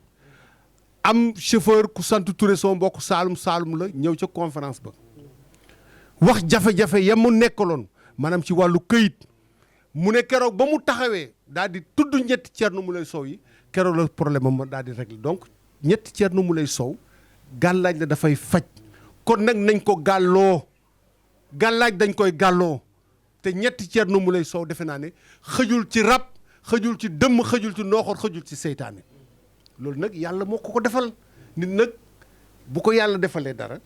am chauffeur ku sant Touré sama mbokk Saalum la ñëw ca conférence ba wax jafe-jafe ya mu nekkaloon maanaam ci wàllu këyit mu ne keroog ba mu taxawee daal di tudd ñetti Thierno Moulé Sow yi keroog la problème am daal di régler donc ñetti Thierno Moulé Sow gàllaaj la dafay faj kon nag nañ ko gàlloo gàllaaj dañ koy gàlloo te ñetti Thierno Moulé Sow defe naa ne xëjul ci rab xëjul ci dëmm xëjul ci nooxoor xëjul ci seytaane loolu nag yàlla moo ko defal nit nag bu ko yàlla defalee dara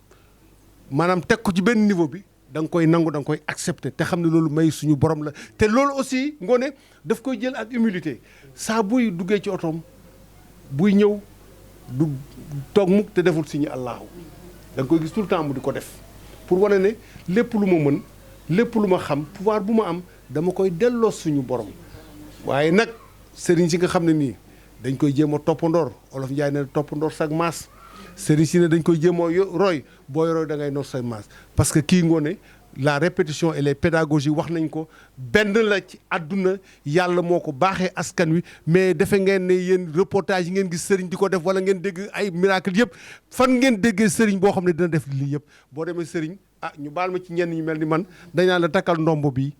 maanaam teg ko ci benn niveau bi da nga koy nangu da nga koy accepter te xam ne loolu may suñu borom la te loolu aussi ngoone daf koy jël ak humilité saa buy duggee ci otoom buy ñëw du toog mukk te deful suñu allahu da nga koy gis tout le temps mu di ko def pour wane ne lépp lu ma mën lépp lu ma xam pouvoir bu ma am dama koy delloo suñu borom waaye nag sëriñ si nga xam ne nii dañ koy jéem a toppandoor olof Njaay ne toppandoor sag maas sëriñ si ne dañ koy jéem a roy booy roy da ngay noor say maas parce que kii ngoone la répétition et les pédagogies wax nañ ko benn la ci àdduna yàlla moo ko baaxee askan wi mais defe ngeen ne yéen reportage yi ngeen gis sëriñ di ko def wala ngeen dégg ay miracle yëpp fan ngeen déggee sëriñ boo xam ne dina def lii yëpp boo demee sëriñ ñu baal ma ci ñenn ñu mel ni man dañ naan la takkal ndombo bi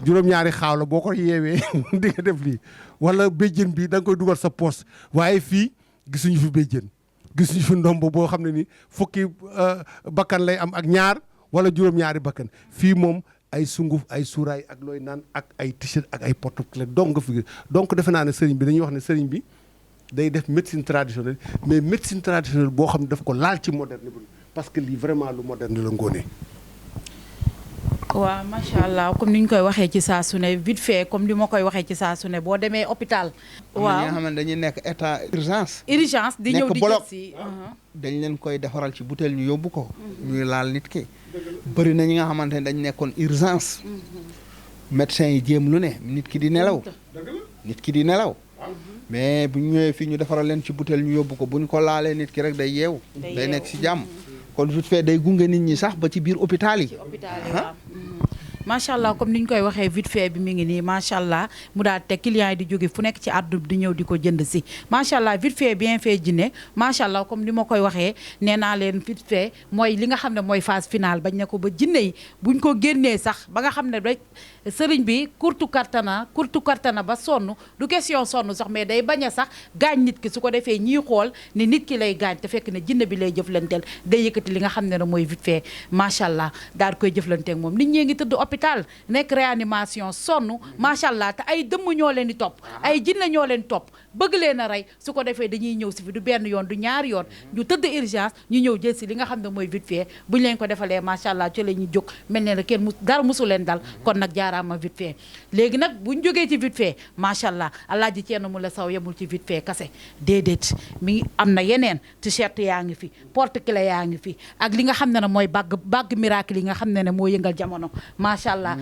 juróom-ñaari xaaw la boo ko yeewee di nga def lii wala béjjën bi da nga koy dugal sa poos waaye fii gisuñu fi béjjën gisuñu fi ndombo boo xam ne ni fukki bakkan lay am ak ñaar wala juróom-ñaari bakkan fii moom ay sunguf ay suuraay ak looy naan ak ay t-shirt ak ay porte-clés donc nga fi donc defe naa ne sëriñ bi dañuy wax ne sëriñ bi day def médecine traditionnelle mais médecine traditionnelle boo xam ne daf ko laal ci moderne bi parce que lii vraiment lu moderne la ngoone. waaw macha allah comme ni ñu koy waxee ci saa su ne vite fait comme li ma koy waxee ci saa su ne boo demee hôpital. waaw ñi nga xam ne dañuy nekk état urgence. urgence di ñëw di jël si dañ leen koy defaral ci butéel ñu yóbbu ko. ñuy laal nit ki. bëri na ñi nga xamante ne dañ nekkoon urgence. médecin yi jéem lu ne nit ki di nelaw. nit ki di nelaw. mais bu ñu ñëwee fii ñu defaral leen ci butéel ñu yóbbu ko bu ñu ko laalee nit ki rek day yeewu. day nekk si jàmm. kon vite fait day gunge nit ñi sax ba ci biir hôpital yi. macha allah comme ni ñu koy waxee vite fait bi mi ngi nii macha allah mu daal te clients yi di jóge fu nekk ci àdduna di ñëw di ko jënd si macha allah vite fait bien fait jinne macha allah comme ni ma koy waxee nee naa leen vite fait mooy li nga xam ne mooy phase finale bañ ne ko ba jinne yi buñ ko génnee sax ba nga xam ne rek sëriñ bi kurtu kartana ba sonn du question sonn sax mais day bañ a sax gaañ nit ki su ko defee ñiy xool ne nit ki lay gaañ te fekk ne jinne bi lay jëflanteel day yëkkati li nga xam ne mooy vite fait macha allah daal koy jëflanteeg moom nit ñee ngi tëdd hôpital nekk réanimation sonn macha allah te ay dëmm ñoo leen di topp ay jinne ñoo leen topp bëgg leen a rey su ko defee dañuy ñëw si fi du benn yoon du ñaari yoon ñu tëdd urgence ñu ñëw jël si li nga xam ne mooy vite fait buñ leen ko defalee macha allah ci la ñuy jóg mel ne kenn dara musu leen dal kon nag jaaraama vite fait léegi nag buñ jógee ci vite fait macha allah Alaaji Thierno Moule Sow yemul ci vite fait kase déedéet mi ngi am na yeneen t-shirt yaa ngi fi porte-clés yaa ngi fi ak li nga xam ne mooy bàgg miracle yi nga xam ne moo yëngal jamono macha allah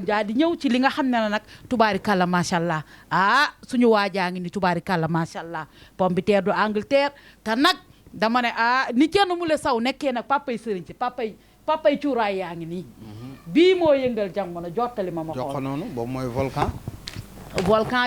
daal di ñëw ci li nga xam ne nag tubaarikàlla macha allah suñu waajaa ngi ni tubaarikàlla macha allah pomme bi terre du Angleterre te nag dama ne ni Thierno Moule Sow nekkee nag papay sëriñ si papay cuuraay yaa ngi nii bii moo yëngal jamono jottali ma xool jox ko noonu boobu mooy volcan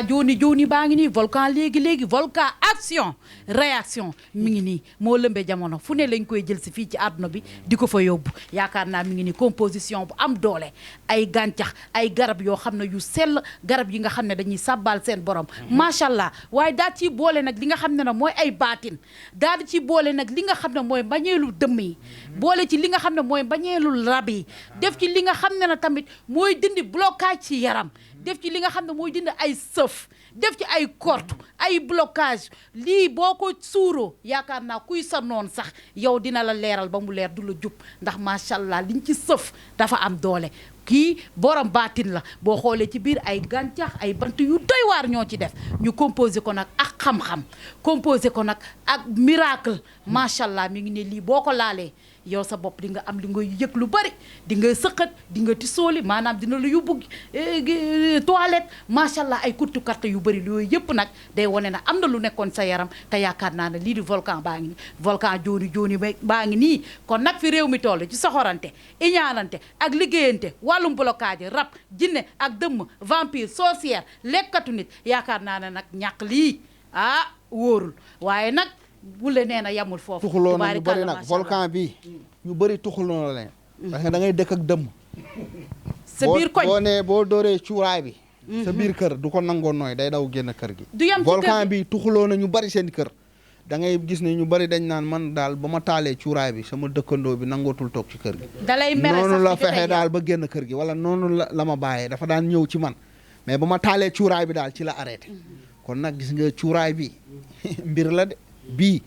jooni baa ngi nii volcan léegi volcan action réaction mi ngi nii moo lëmbee jamono fu ne lañ koy jël si fii ci àdduna bi di ko fa yóbbu yaakaar naa mi ngi nii composition bu am doole ay gàncax ay garab yoo xam ne yu sell garab yi nga xam ne dañuy sàbbaal seen borom macha allah waaye daal ciy boole nag li nga xam ne nag mooy ay baatin daal di ci boole nag li nga xam ne mooy mbañeelu dëmm yi boole ci li nga xam ne mooy mbañeelu rab yi def ci li nga xam ne na tamit mooy dindi blocage ci yaram def ci li nga xam ne mooy dindi ay sëf def ci ay korte ay blocage lii boo ko suuroo yaakaar naa kuy sa noon sax yow dina la leeral ba mu leer du la jub ndax macha allah liñ ci sëf dafa am doole kii borom baatin la boo xoolee ci biir ay gàncax ay bant yu doy waar ñoo ci def ñu composé ko nag ak xam-xam composé ko nag ak miracle macha allah mi ngi ne lii boo ko laalee yow sa bopp di nga am li nga yëg lu bari di nga sëqat di nga tisooli maanaam dina la yóbbu toilette macha allah ay kurtu karte yu bari yooyu yëpp nag day wane na am na lu nekkoon sa yaram te yaakaar naa ne lii di volcan baa ngi nii volcan jooni baa ngi nii kon nag fi réew mi toll ci soxorante iñaanante ak liggéeyante wàllum blocage rab jinne ak dëmm vampire sorcière lekkatu nit yaakaar naa ne nag ñàkk lii wóorul waaye nag Moule nee na yamul foofu tuxuloo na ñu bëri nag volcan bi ñu bëri tuxuloo na leen parce que da ngay dëkk ak dëmm sa biir koñ boo dooree cuuraay bi sa biir kër du ko nangoo nooy day daw génn kër gi du yam volcan bi tuxuloo na ñu bëri seen kër da ngay gis ne ñu bëri dañ naan man daal ba ma taalee cuuraay bi sama dëkkandoo bi nangootul toog ci kër gi dalay mere sax noonu la fexe daal ba génn kër gi wala noonu la ma bàyyee dafa daan ñëw ci man mais ba ma taalee cuuraay bi daal ci la arrêté kon nag gis nga cuuraay bi mbir la de bii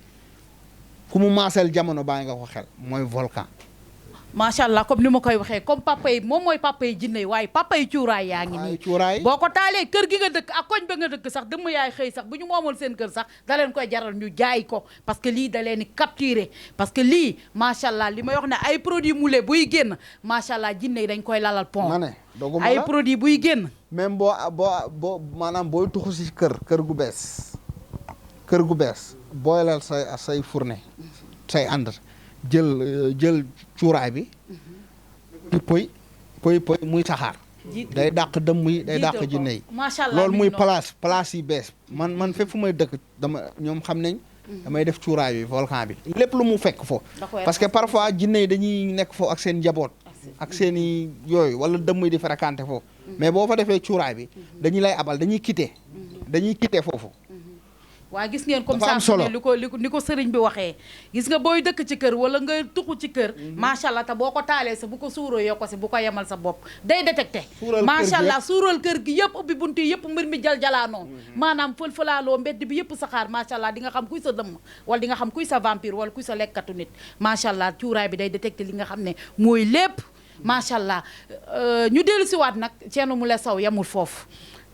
ku mu maasal jamono baa nga ko xel mooy volcan macha allah comme ni ma koy waxee comme papa yi moom mooy papa yi jinne waaye papa yi cuuraay yaa ngi nii cuuraay boo ko taalee kër gi nga dëkk ak koñ ba nga dëkk sax dëmm yaay xëy sax bu ñu moomoon seen kër sax da leen koy jaral ñu jaay ko parce que lii da leen di capturer parce que lii macha allah li may wax ne ay produits Moule buy génn macha allah jinne yi dañ koy lalal pont ma ne doguma ay la produits buy génn même boo maanaam booy tuxu si kër gu bees booleel say fourne say ànd jël cuuraay bi poy muy saxaar day dàq dëmm yi day dàq jinne yi macha allah loolu muy place yi bees man fépp fu may dëkk ñoom xam nañ damay def cuuraay bi volcan bi lépp lu mu fekk foofu parce que parfois jinne yi dañuy nekk foofu ak seen njaboot ak seen i yooyu wala dëmm yi di fréquenté foofu mais boo fa defee cuuraay bi dañuy lay abal dañuy quitté foofu waa gis ngeen comme ça ne ni ko sëriñ bi waxee gis nga booy dëkk ci kër wala nga tuxu ci kër macha allah te boo ko taalee sa bu ko suuroo yoo ko si bu ko yemal sa bopp day détecté macha allah suural kër gi yëpp ubbi buntu yi yëpp mbir mi jalaanoo maanaam fël-fëlaaloo mbedd bi yëpp saxaar macha allah di nga xam kuy sa dëmm wala di nga xam kuy sa vampire wala kuy sa lekkatu nit macha allah cuuraay bi day détecté li nga xam ne mooy lépp macha allah ñu dellu siwaat nag Thierno Moule Sow yamul foofu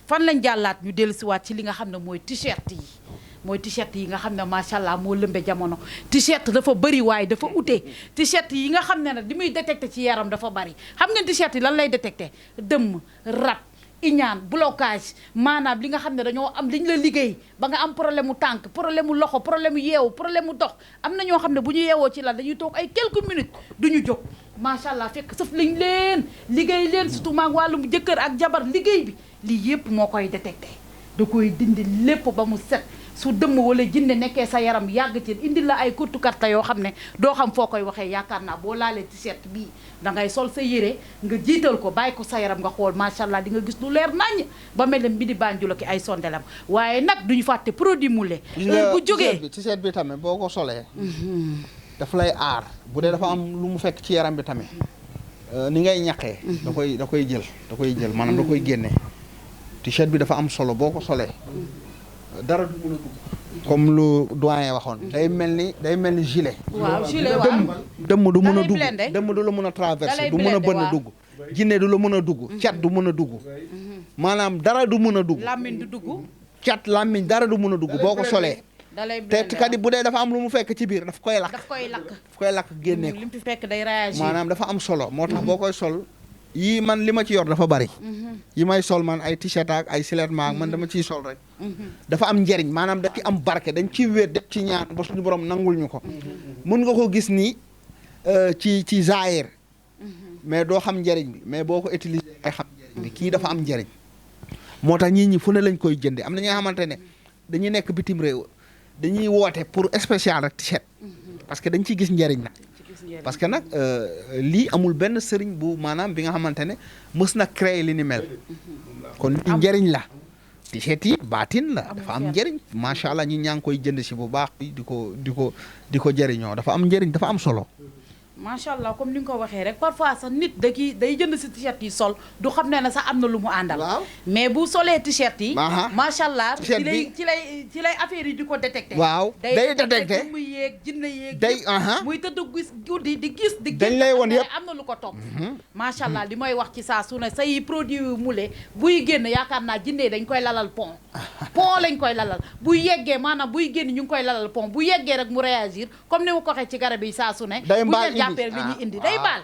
fan lañ jàllaat ñu dellu siwaat ci li nga xam ne mooy t-shirt yi nga xam ne macha allah moo lëmbe jamono t-shirt dafa bëri waaye dafa ute t-shirt yi nga xam ne nag li muy détecté ci yaram dafa bëri xam ngeen t-shirt yi lan lay détecté dëmm rab iñaan blocage maanaam li nga xam ne dañoo am liñ la liggéey ba nga am problème mu tànk problème mu loxo problème mu yeewu problème mu dox am na ñoo xam ne bu ñu yeewoo ci lan dañuy toog ay quelques minutes duñu jóg macha allah fekk sëf liñ leen liggéey leen surtout maag wàllum jëkkër ak jabar liggéey bi lii yëpp moo koy détecté da koy dindi lépp ba mu set su dëmm wala jinne nekkee sa yaram yàgg ci indi la ay kurtu karta yoo xam ne doo xam foo koy waxee yaakaar naa boo laalee t-shirt bii da ngay sol sa yére nga jiital ko bàyyi ko sa yaram nga xool macha allah di nga gis lu leer naññ ba mel ne mbidi Banjul ki ay sondelam waaye nag duñu fàtte produit Moule bu jógee t-shirt bi tamit boo ko solee daf lay aar bu dee dafa am lu mu fekk ci yaram bi tamit ni ngay ñaqee da koy jël maanaam da koy génne t-shirt bi dafa am solo boo ko solee dara du mën a dugg comme lu doyen waxoon day mel ni gilet waaw gilet waaw dëmm du mën a da lay dugg blender. dëmm du la mën a traverser Da lay du mën a blender, bënn waaw. dugg jinne du la mën a dugg cat du mën a dugg maanaam dara du mën a dugg làmmiñ du dugg cat làmmiñ dara du mën a dugg boo ko solee da lay te kat bu dee dafa am lu mu fekk ci biir daf koy lakk daf koy lakk daf koy lakk génne ko li mu fi fekk day réagir maanaam dafa am solo moo tax boo koy sol yii man li ma ci yor dafa bari yi may sol man ay t-shirt ak ay siletment ak man dama ciy sol rek dafa am njëriñ maanaam da ci am barke dañ ciy wéet def ci ñaan ba suñu borom nangul ñu ko mun nga ko gis nii ci zaahir mais doo xam njëriñ bi mais boo ko utiliser ay xam njëriñ bi kii dafa am njëriñ moo tax ñii ñi fu ne lañ koy jënde am na ñi nga xamante ne dañuy nekk bitim réew dañuy woote pour spécial rek t-shirt parce que dañ ciy gis njëriñ nag parce que nag lii amul benn sëriñ bu maanaam bi nga xamante ne mës na créer li ni mel kon li njëriñ la t-shirt yi baatin la dafa am njëriñ macha allah ñi ñaa ngi koy jënd si bu baax di ko jëriñoo dafa am njëriñ dafa am solo macha allah comme ni nga ko waxee rek parfois sax nit day jënd si t-shirt yi sol du xam ne sax am na lu mu àndal. waaw mais bu solee t-shirt yi. macha allah t-shirt bi ci lay affaire yi di ko détecté. waaw day détecté muy yéeg jinne yéeg. day muy tëdd gis guddi di gis. dañ lay woon yëpp am na lu ko topp. macha allah li may wax ci saa su ne say produit yu mule buy génn yaakaar naa jinne dañ koy lalal pont. pont lañ koy lalal buy yeggee maanaam buy génn ñu ngi koy lalal pont bu yeggee rek mu réagir comme ni ma ko waxee ci garab yi saa su ne. li ñuy indi day baal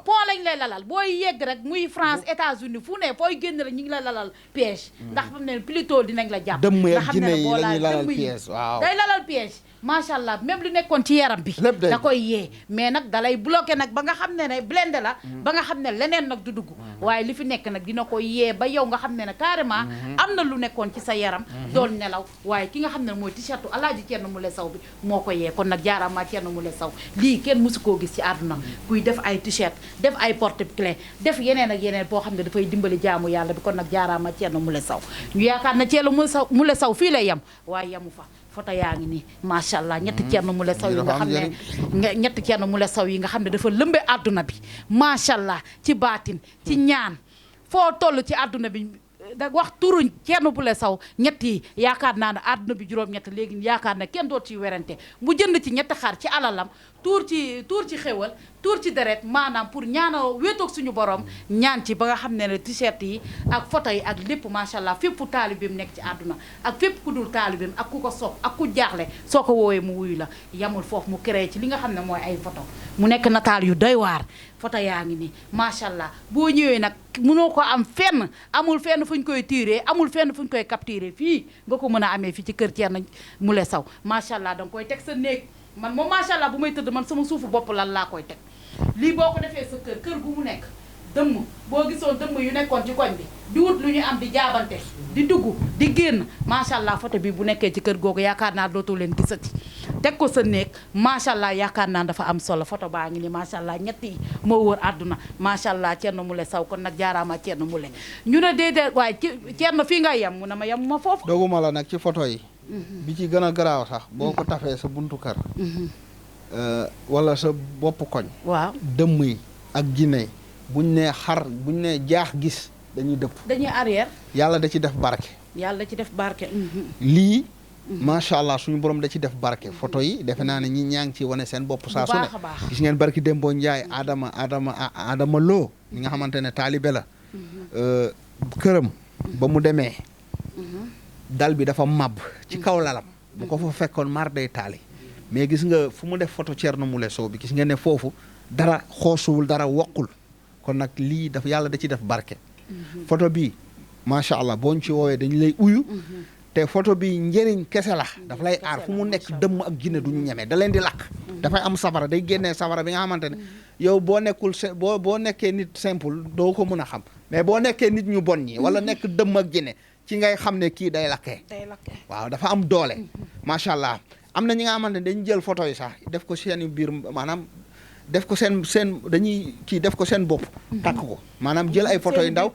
pont lañ lay lalal booy yegg rek muy France États-Unis fu ne fooy génn rek ñu ngi la lalal piège ndax xam ne plutôt dinañ la jàpp nga xam ne boo laal dëmm yi day lalal piège macha allah même lu nekkoon ci yaram bi da koy yee mais nag da lay bloqué nag ba nga xam ne blende la ba nga xam ne leneen nag du dugg waaye li fi nekk nag dina ko yee ba yow nga xam ne carrément am na lu nekkoon ci sa yaram doon nelaw waaye ki nga xam ne mooy t-shirtu Alaaji Thierno Moule Sow bi moo ko yee kon nag jaaraama Thierno Moule Sow lii kenn mësu koo gis ci àdduna kuy def ay t-shirt def ay porte-clés def yeneen ak yeneen boo xam ne dafay dimbali jaamu yàlla bi kon nag jaaraama Thierno Moule Sow ñu yaakaar na Thierno Moule Sow fii lay yem waaye yemu fa photo yaa ngi nii macha allah ñetti Thierno Moule Sow yi nga xam ne ñetti Thierno Moule Sow yi nga xam ne dafa lëmbe àdduna bi macha allah ci baatin ci ñaan foo toll ci àdduna bi da wax turuñ Thierno Moule Sow ñett yi yaakaar naa ne àdduna bi juróom-ñett léegi yaakaar na kenn doot ci werante mu jënd ci ñetti xar ci alalam tuur ci xéwal tuur ci deret maanaam pour ñaanal wéetoog suñu borom ñaan ci ba nga xam ne t-shirt yi ak photo yi ak lépp macha allah fépp taalibeem nekk ci àdduna ak fépp ku dul taalibeem ak ku ko sopp ak ku jaaxle soo ko woowee mu wuyu la yamul foofu mu créé ci li nga xam ne mooy ay photo mu nekk nataal yu doy waar photo yaa ngi nii macha allah boo ñëwee nag mënoo ko am fenn amul fenn fu ñu koy tiiree amul fenn fu ñu koy capturé fii nga ko mën a amee fii ci kër Thierno Moule Sow macha allah danga koy teg sa néeg man moom macha allah bu may tëdd man sama suufu bopp lan laa koy teg lii boo ko defee sa kër gu mu nekk dëmm boo gisoon dëmm yu nekkoon ci koñ bi di wut lu ñu am di jaabante di dugg di génn macha allah photo bi bu nekkee ci kër googu yaakaar naa dootoo leen gisati teg ko sa néeg macha allah yaakaar naa dafa am solo photo baa ngi ni macha allah ñett yi moo wër àdduna macha allah Thierno Moule Sow kon nag jaaraama Thierno Moule ñu ne déedéet waaye Thierno fii nga yem mu ne ma yem ma foofu doguma la nag ci photo yi bi ci gën a garaaw sax boo ko tafee sa buntu kër wala sa bopp koñ waaw dëmm yi ak jinne yi buñ nee xar buñ nee jaax gis dañuy dëpp dañuy arrière yàlla da ci def barke yàlla da ci def barke lii macha allah suñu borom da ci def barke photo yi defe naa ne ñi ñaa ngi ci wane seen bopp saa su ne gis ngeen barki Dembo Ndiaye Adama Lo ñi nga xamante ne taalibe la këram ba mu demee dal bi dafa màbb ci kaw lalam bu ko fa fekkoon mar day taali mais gis nga fu mu def photo Thierno Moule Sow bi gis ngeen ne foofu dara xoosuwul dara wokkul kon nag lii dafa yàlla da ci def barke photo bi macha allah boo ñu ci woowee dañu lay uyu te photo bi njëriñ kese la dafa lay aar fu mu nekk dëmm ak jinne duñu ñeme da leen di lakk dafay am safara day génnee safara bi nga xamante ne yow boo nekkul boo nekkee nit simple doo ko mën a xam mais boo nekkee nit ñu bon ñi wala nekk dëmm ak jinne ci ngay xam ne kii day lakkee waaw dafa am doole macha allah am na ñi nga xamante ne dañu jël photo yi sax def ko seen biir maanaam def ko seen dañuy kii def ko seen bopp takk ko maanaam jël ay photo yu ndaw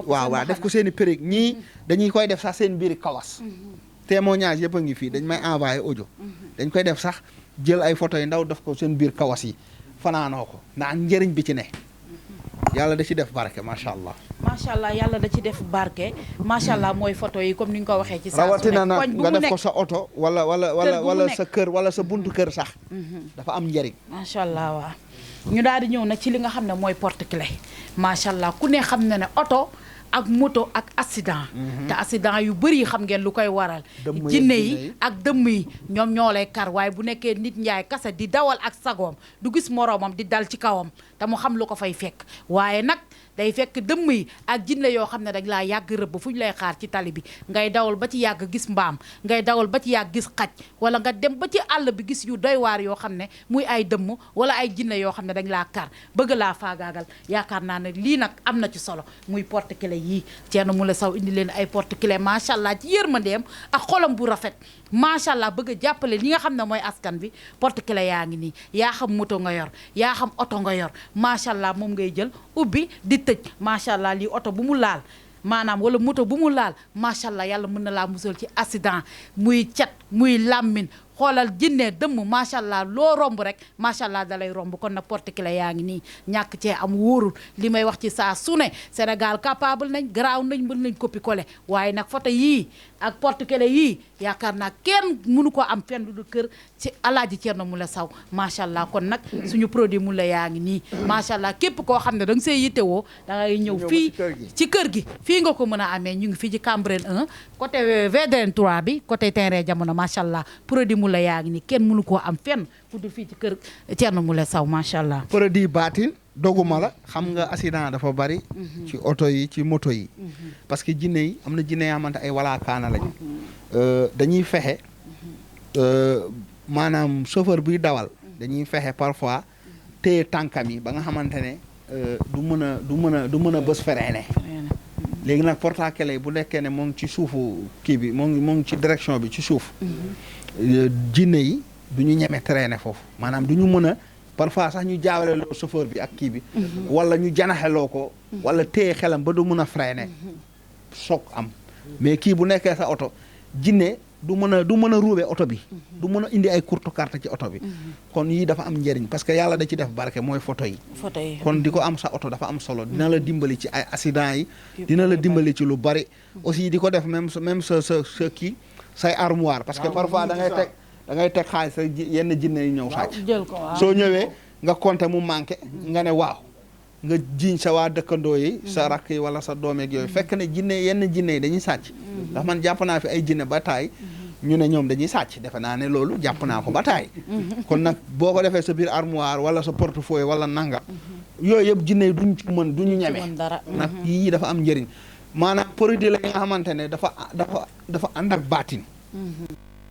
waaw def ko seen i périg ñii dañuy koy def sax seen biiri kawas témoignage yëpp a ngi fii dañ may envoyé audio dañ koy def sax jël ay photo yu ndaw def ko seen biir kawas yi fanaanoo ko ndax njëriñ bi ci ne yàlla da ci def barke macha allah. macha allah yàlla da ci def barke macha allah mooy photo yi comme ni nga ko waxee. ci saa su rawatina nekk nag nga def ko sa oto wala sa kër wala sa buntu kër sax. dafa am njëriñ. macha allah waaw ñu daal di ñëw nag ci li nga xam ne mooy porte-clés macha allah ku ne xam na ne oto ak moto ak accident. te accident yu bëri xam ngeen lu koy waral. jinne yi ak dëmm yi ñoom ñoo lay kar waaye bu nekkee nit njaay kase di dawal ak sagoom du gis moroomam di dal ci kawam te mu xam lu ko fay fekk waaye nag day fekk dëmm yi ak jinne yoo xam ne dañ laa yàgg rëbb fu ñu lay xaar ci tali bi ngay dawal ba ci yàgg gis mbaam ngay dawal ba ci yàgg gis xaj wala nga dem ba ci àll bi gis yu doy waar yoo xam ne muy ay dëmm wala ay jinne yoo xam ne dañ laa kar bëgg laa faagaagal yaakaar naa ne lii nag am na ci solo muy porte-clés yii Thierno Moule Sow indi leen ay porte-clés macha allah ci yërmandeem ak xolam bu rafet macha allah bëgg a jàppale li nga xam ne mooy askan bi porte-clés yaa ngi nii yaa xam moto nga yor yaa xam oto nga yor macha allah moom ngay jël ubbi di tëj macha allah lii oto bu mu laal maanaam wala moto bu mu laal macha allah yàlla mën na laa musal ci accident muy cat muy làmmin xoolal jinne dëmm macha allah loo romb rek macha allah dalay romb kon nag porte-clés yaa ngi nii ñàkk cee am wóorul li may wax ci saa su ne Sénégal capable nañ garaaw nañ mën nañ copier-coller waaye nag photo yii ak porte-clés yii yaakaar naa kenn mënu ko am fenn du kër ci Alaaji Thierno Moule Sow macha allah kon nag suñu produit Moule yaa ngi nii macha allah képp koo xam ne da nga see yittewoo da ngay ñëw fii ci kër gi fii nga ko mën a amee ñu ngi fii ci Cambérène 1 côté VDN 3 bi côté terrain jamono macha allah produit Moule yaa ngi nii kenn mënu koo am fenn fu dul fii ci kër Thierno Moule Sow macha allah. produit baatin doguma la xam nga accident dafa bari. ci oto yi ci moto yi. parce que jinne yi am na jinne yoo xamante ay walaakaana lañ. dañuy fexe maanaam chauffeur buy dawal. dañuy fexe parfois téye tànkam yi ba nga xamante ne du mën a bës freiné. léegi nag porte-clés bu nekkee ne moo ngi ci suufu kii bi moo ngi ci direction bi ci suuf. jinne yi du ñu ñeme traîner foofu maanaam du ñu mën a parfois sax ñu jaawale loo chauffeur bi ak kii bi wala ñu janaxeloo ko wala téye xelam ba du mën a freiner soog am mais kii bu nekkee sa oto jinne du mën a ruube oto bi du mën a indi ay courte carte ci oto bi kon yii dafa am njëriñ parce que yàlla da ci def barke mooy photo yi kon di ko am sa oto dafa am solo dina la dimbali ci ay accident yi dina la dimbali ci lu bari aussi di ko def même sa kii say armoire parce que parfois da ngay teg xaalis rek yenn jinne yi ñëw sàcc soo ñëwee nga compter mu manqué nga ne waaw nga jiiñ sa waa dëkkandoo yi sa rakk yi wala sa doomeeg yooyu fekk ne yenn jinne yi dañuy sàcc ndax man jàpp naa fi ay jinne ba taay ñu ne ñoom dañuy sàcc defe naa ne loolu jàpp naa ko ba taay kon nag boo ko defee sa biir armoire wala sa portefeuille wala nanga yooyu yëpp jinne yi duñu ñeme nag yii dafa am njëriñ maanaam produit la nga xamante ne dafa ànd ak baatin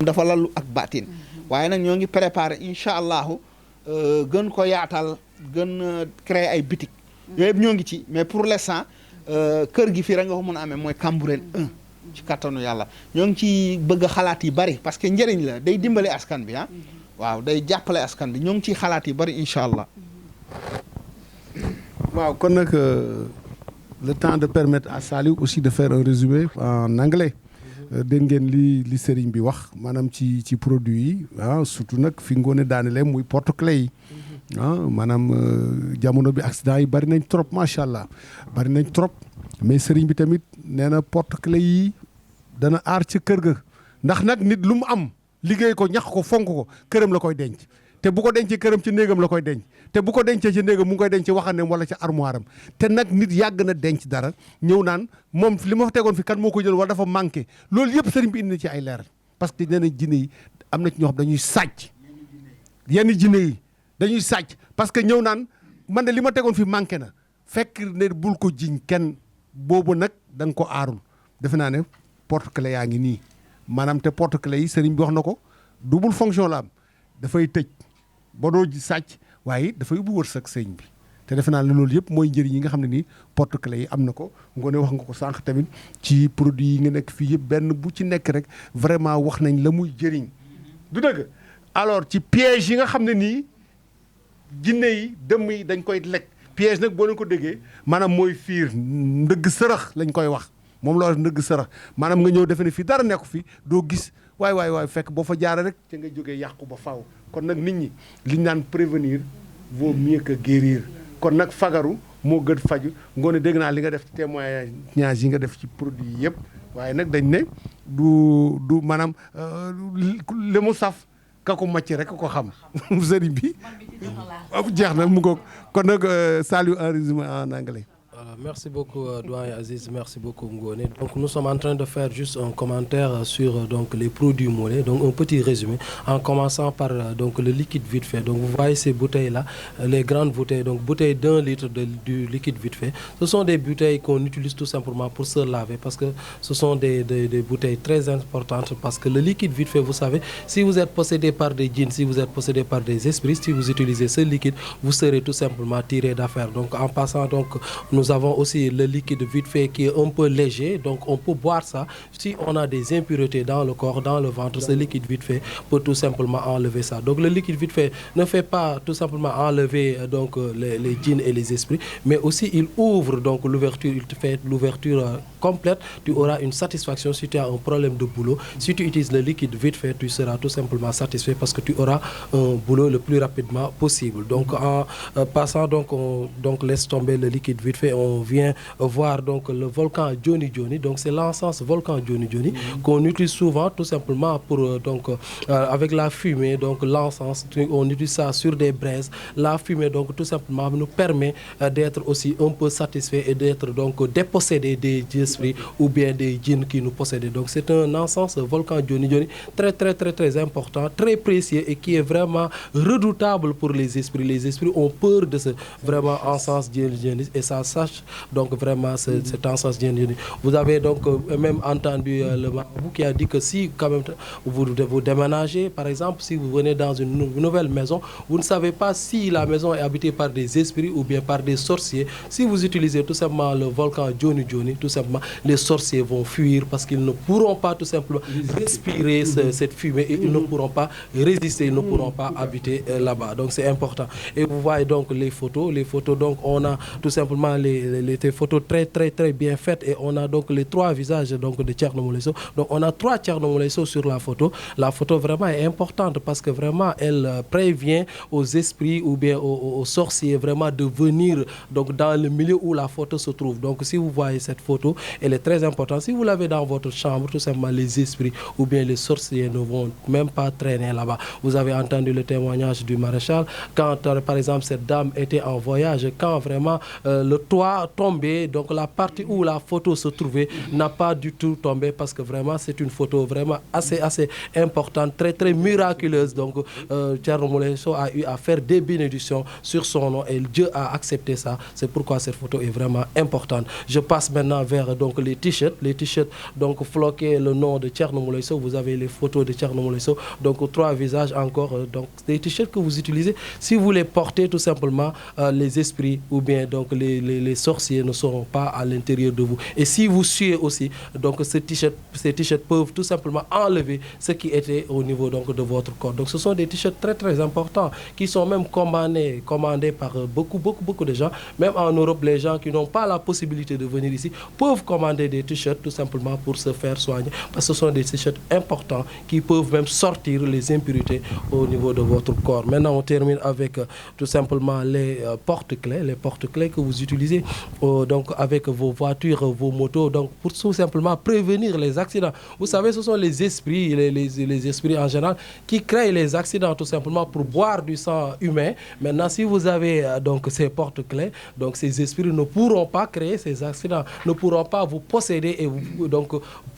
dafa lalu ak baatin waaye nag ñoo ngi préparé incha allahu gën ko yaatal gën créer ay bitik yooyu yëpp ñoo ngi ci mais pour l'instant kër gi fii rek nga ko mën a amee mooy Cambérène 1 ci kattanu yàlla ñoo ngi ci bëgg xalaat yi bari parce que njëriñ la day dimbale askan bi waaw day jàppale askan bi ñoo ngi ciy xalaat yi bari incha allah waaw kon nag le temps de permettre à Saliou aussi de faire un résumé en anglais dégg ngeen li sëriñ bi wax maanaam ci produit yi surtout nag fi ngoone daanele muy porte-clés yi maanaam jamono bi accident yi bari nañ trop macha allah bari nañ trop mais sëriñ bi tamit nee na porte-clés yi dana aar ci kër ga ndax nag nit lu mu am liggéey ko ñax ko fonk ko këram la koy denc te bu ko dencee këram ci néegam la koy denc te bu ko dencee ci néegam mu ngi koy denc ci waxaneem wala ci armoire am te nag nit yàgg na denc dara ñëw naan moom li ma fa tegoon fi kan moo ko jël wala dafa manqué loolu yëpp sëriñ bi indi na ci ay leeral parce que nee na jinne yi am na ci ñoo xam dañuy sàcc yenn jinne yi dañuy sàcc parce que ñëw naan man de li ma tegoon fi manqué na fekk ne bul ko jiñ kenn boobu nag da nga ko aarul defe naa ne porte-clés yaa ngi nii maanaam te porte-clés yi sëriñ bi wax na ko double fonction la am dafay tëj ba doo sàcc waaye dafay ubbi wërsëg sëñ bi te defe naa ne loolu yëpp mooy njëriñ yi nga xam ne nii porte-clés yi am na ko ngoone wax nga ko sànq tamit ci produit yi nga nekk fii yëpp benn bu ci nekk rek vraiment wax nañ la muy jëriñ du dëgg alors ci piège yi nga xam ne nii jinne yi dëmm yi dañ koy lekk piège nag boo leen ko déggee maanaam mooy fiir ndëgg sërëx lañ koy wax moom la wax ndëgg sërëx maanaam nga ñëw defe ne fii dara nekku fi doo gis waay fekk boo fa jaaree rek ca nga jógee yàqu ba faaw kon nag nit ñi liñ naan prévenir vaut mieux que guérir kon nag fagaru moo gën faju ngoone dégg naa li nga def ci témoignage yi nga def ci produit yëpp waaye nag dañ ne du maanaam li mu saf ka ko màcc rek ko xam sëriñ bi jeex na mu ko kon nag salut en résumé en anglais. Merci beaucoup Doyen Aziz, merci beaucoup Ngone. Donc nous sommes en train de faire juste un commentaire sur donc les produits moulés, donc un petit résumé en commençant par donc le liquide vite fait. Donc vous voyez ces bouteilles là, les grandes bouteilles, donc bouteilles d'1 litre du liquide vite fait. Ce sont des bouteilles qu'on utilise tout simplement pour se laver parce que ce sont des bouteilles très importantes parce que le liquide vite fait, vous savez, si vous êtes possédé par des djinns, si vous êtes possédé par des esprits, si vous utilisez ce liquide, vous serez tout simplement tiré d'affaire. Donc en passant, donc nous avons aussi le liquide vite fait qui est un peu léger, donc on peut boire ça si on a des impuretés dans le corps, dans le ventre. Ce liquide vite fait peut tout simplement enlever ça. Donc le liquide vite fait ne fait pas tout simplement enlever donc les djinns et les esprits, mais aussi il ouvre donc l'ouverture, il te fait l'ouverture complète. Tu auras une satisfaction si tu as un problème de boulot. Si tu utilises le liquide vite fait, tu seras tout simplement satisfait parce que tu auras un boulot le plus rapidement possible. Donc en passant, donc on laisse tomber le liquide vite fait. On vient voir donc le volcan Johnny Johnny. Donc c'est l'encens volcan Johnny Johnny qu'on utilise souvent tout simplement pour donc avec la fumée. Donc l'encens, on utilise ça sur des braises. La fumée donc tout simplement nous permet d'être aussi un peu satisfait et d'être donc dépossédé des esprits ou bien des djinns qui nous possèdent. Donc c'est un encens volcan Johnny Johnny très important, très précieux et qui est vraiment redoutable pour les esprits. Les esprits ont peur de ce vraiment encens Johnny Johnny et ça sache donc vraiment cet encens Johnny Johnny. Vous avez donc même entendu le marabout qui a dit que si quand même vous déménagez, par exemple, si vous venez dans une nouvelle maison, vous ne savez pas si la maison est habitée par des esprits ou bien par des sorciers. Si vous utilisez tout simplement le volcan Johnny Johnny, tout simplement, les sorciers vont fuir parce qu'ils ne pourront pas tout simplement respirer cette fumée et ils ne pourront pas résister, ils ne pourront pas habiter là-bas. Donc c'est important. Et vous voyez donc les photos donc on a tout simplement les photos très bien faites et on a donc les 3 visages donc de Thierno Moulé Sow. Donc on a 3 Thierno Moulé Sow sur la photo. La photo vraiment est importante parce que vraiment elle prévient aux esprits ou bien aux sorciers vraiment de venir donc dans le milieu où la photo se trouve. Donc si vous voyez cette photo, elle est très importante. Si vous l'avez dans votre chambre, tout simplement les esprits ou bien les sorciers ne vont même pas traîner là-bas. Vous avez entendu le témoignage du maréchal quand par exemple cette dame était en voyage, quand vraiment le toit tombait, donc la partie où la photo se trouvait n'a pas du tout tombé parce que vraiment c'est une photo vraiment assez importante, très miraculeuse. Donc Thierno Moulé Sow a eu à faire des bénédictions sur son nom et Dieu a accepté ça. C'est pourquoi cette photo est vraiment importante. Je passe maintenant vers donc les t-shirts donc floqués le nom de Thierno Moulé Sow. Vous avez les photos de Thierno Moulé Sow, donc 3 visages encore, donc des t-shirts que vous utilisez si vous les portez tout simplement, les esprits ou bien donc les sorciers ne seront pas à l'intérieur de vous. Et si vous suez aussi, donc ces t-shirts peuvent tout simplement enlever ce qui était au niveau donc de votre corps. Donc ce sont des t-shirts très importants qui sont même commandés par beaucoup de gens. Même en Europe, les gens qui n'ont pas la possibilité de venir ici peuvent commander des t-shirts tout simplement pour se faire soigner parce que ce sont des t-shirts importants qui peuvent même sortir les impuretés au niveau de votre corps. Maintenant, on termine avec tout simplement les porte-clés que vous utilisez donc avec vos voitures, vos motos, donc pour tout simplement prévenir les accidents. Vous savez, ce sont les esprits, les esprits en général qui créent les accidents tout simplement pour boire du sang humain. Maintenant, si vous avez donc ces porte-clés, donc ces esprits ne pourront pas créer ces accidents, ne pourront pas vous posséder et vous donc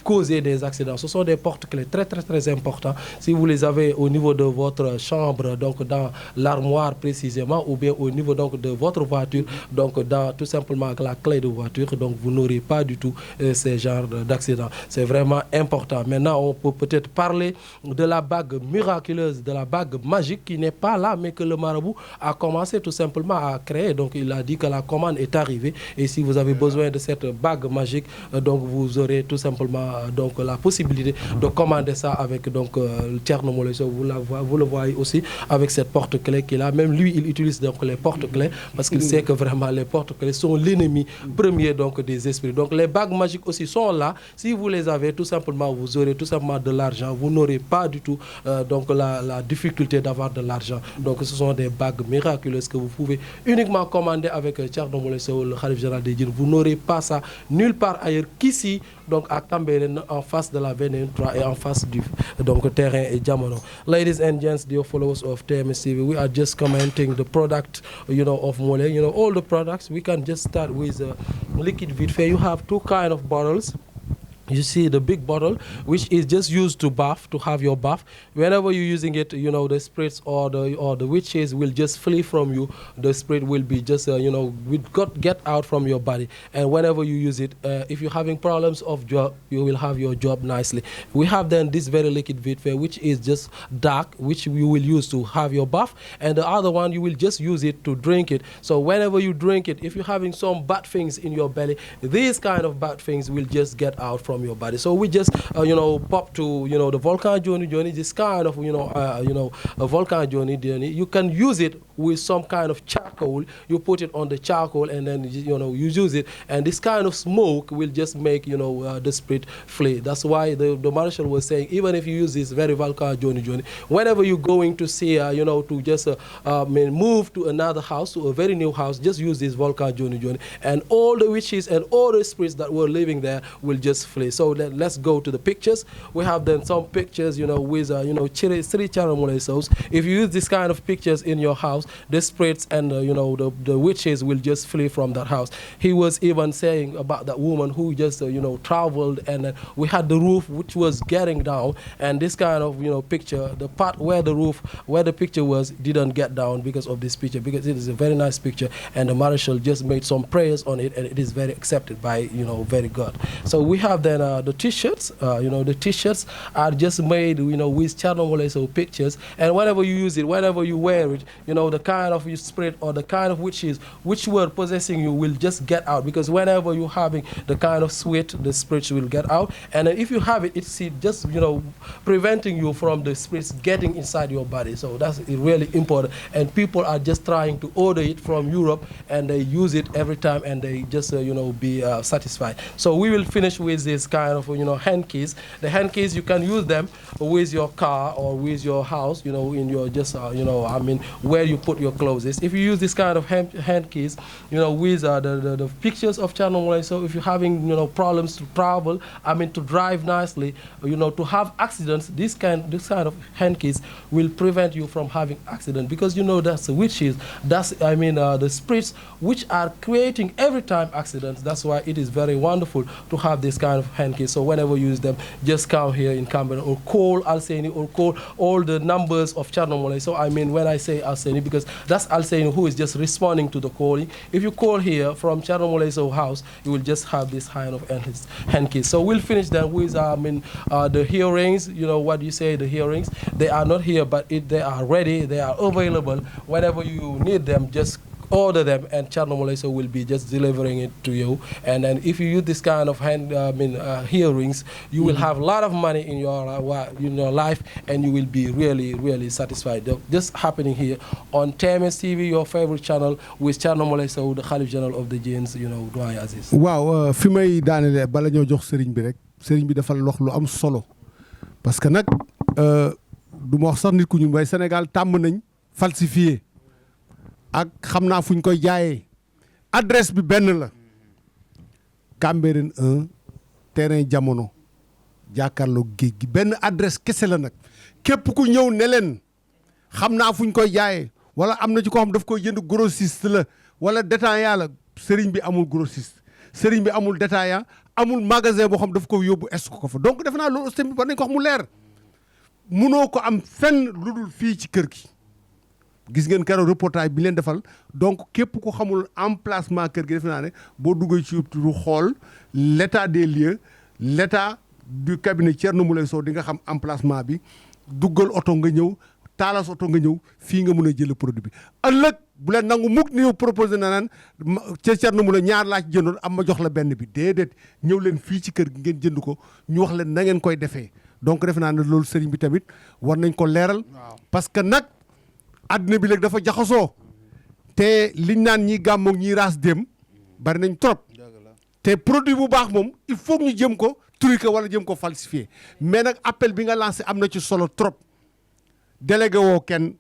causer des accidents. Ce sont des porte-clés très importants. Si vous les avez au niveau de votre chambre, donc dans l'armoire précisément, ou bien au niveau donc de votre voiture, donc dans tout simplement la clé de voiture, donc vous n'aurez pas du tout ces genres d'accidents. C'est vraiment important. Maintenant, on peut peut-être parler de la bague miraculeuse, de la bague magique qui n'est pas là, mais que le marabout a commencé tout simplement à créer. Donc il a dit que la commande est arrivée et si vous avez besoin de cette bague magique, donc vous aurez tout simplement donc la possibilité de commander ça avec donc Thierno Moulé Sow. Vous le voyez aussi avec cette porte-clés qu'il a. Même lui, il utilise donc les porte-clés parce qu'il sait que vraiment les porte-clés sont l'ennemi premier donc des esprits. Donc les bagues magiques aussi sont là. Si vous les avez, tout simplement, vous aurez tout simplement de l'argent. Vous n'aurez pas du tout donc la difficulté d'avoir de l'argent. Donc ce sont des bagues miraculeuses que vous pouvez uniquement commander avec Thierno Moulé Sow, le Khalif général des djinns. Vous n'aurez pas ça nulle part ailleurs qu'ici, donc à Cambérène, en face de la VN3 et en face du donc terrain et Diamono. Ladies and gents, dear followers of TMS TV, we are just commenting the product, of Moulé. All the products. We can just start with liquid vite fait. You have two kind of bottles. You see the big bottle, which is just used to bath, to have your bath. Whenever you're using it, the spirits or the witches will just flee from you. The spirit will be just, get out from your body. And whenever you use it, if you're having problems of job, you will have your job nicely. We have then this very liquid Vitfe, which is just dark, which you will use to have your bath. And the other one, you will just use it to drink it. So whenever you drink it, if you're having some bad things in your belly, these kind of bad things will just get out from your body. So we just pop to the Volcan Journey, this kind of a Volcan Journey. You can use it with some kind of charcoal. You put it on the charcoal and then you use it, and this kind of smoke will just make the spirit flee. That's why the Marshal was saying, even if you use this very Volcan Journey, whenever you're going to see to just move to another house, to a very new house, just use this Volcan Journey, and all the witches and all the spirits that were living there will just flee. So let's go to the pictures. We have then some pictures, with Sri Thierno Moulé Sow. If you use this kind of pictures in your house, the spirits and the witches will just flee from that house. He was even saying about that woman who just traveled, and we had the roof which was getting down, and this kind of picture, the part where the picture was didn't get down because of this picture, because it is a very nice picture, and the Marshal just made some prayers on it, and it is very accepted by very God. So we have then the t-shirts. The t-shirts are just made with Thierno Moulé Sow pictures, and whenever you use it, whenever you wear it, the kind of spirit or the kind of witches which were possessing you will just get out, because whenever you're having the kind of sweat, the spirits will get out, and if you have it, it's just preventing you from the spirits getting inside your body. So that's really important, and people are just trying to order it from Europe, and they use it every time, and they just be satisfied. So we will finish with this kind of hand keys. The hand keys, you can use them with your car or with your house, in your just where you put your clothes. If you use this kind of hand keys, with the pictures of Thierno Moulé Sow, if you're having problems to travel, to drive nicely, to have accidents, this kind of hand keys will prevent you from having accident, because that's the witches, that's the spirits which are creating every time accidents. That's why it is very wonderful to have this kind of hand keys. So whenever you use them, just come here in Canberra or call Alseni or call all the numbers of Thierno Moulé Sow. When I say Alseni, because that's Alseni who is just responding to the calling. If you call here from Thierno Moulé Sow house, you will just have this kind of hand keys. So we'll finish then with the earrings. What you say, the earrings, they are not here, but they are ready, they are available. Whenever you need them, just order them, and Thierno Moulé Sow will be just delivering it to you. And then if you use this kind of earrings, you will have a lot of money in your life, and you will be really, really satisfied. Just happening here on TMS TV, your favorite channel, with Thierno Moulé Sow, the Khalif General of the Jinns, Doyen Aziz. waaw fi may daanelee bala ñoo jox sëriñ bi rek, sëriñ bi dafa wax lu am solo, parce que nag du ma wax sax nit ku ñu bay Sénégal tàmm nañ falsifié ak xam naa fu ñu koy jaayee. Adresse bi benn la, Cambérène 1 terrain Jamono jàkkaarloo géej gi, benn adresse kese la nag. képp ku ñëw ne leen xam naa fu ñu koy jaayee, wala am na ci ko xam daf koy jënd grossiste la wala détaillant la, sëriñ bi amul grossiste, sëriñ bi amul détaillant, amul magasin boo xam daf ko yóbbu est ko fa. Donc defe naa loolu aussi war nañ ko wax mu leer. Munoo ko am fenn lu dul fii ci kër gi. Gis ngeen keroog reportage bi leen defal, donc képp ko xamul emplacement kër gi defe naa ne boo duggee ci turu xool l'état des lieux, l'état du cabinet Thierno Moulé Sow, di nga xam emplacement bi. Duggal oto nga ñëw taalas oto nga ñëw fii nga mën a jël produit bi ëllëg bu leen nangu mukk ni yow proposé na naan ca Thierno Moule ñaar laa ci jëndoon am ma jox la benn bi déedéet ñëw leen fii ci kër gi ngeen jënd ko ñu wax leen na ngeen koy defee donc defe naa ne loolu sëriñ bi tamit war nañ ko leeral parce que nag àddina bi léegi dafa jaxasoo te liñ naan ñi gàmmoog ñi raas dem bari nañ trop te produit bu baax moom il faut ñu jëm ko truquer wala jëm ko falsifier mais nag appel bi nga lancé am na ci solo trop délégué woo kenn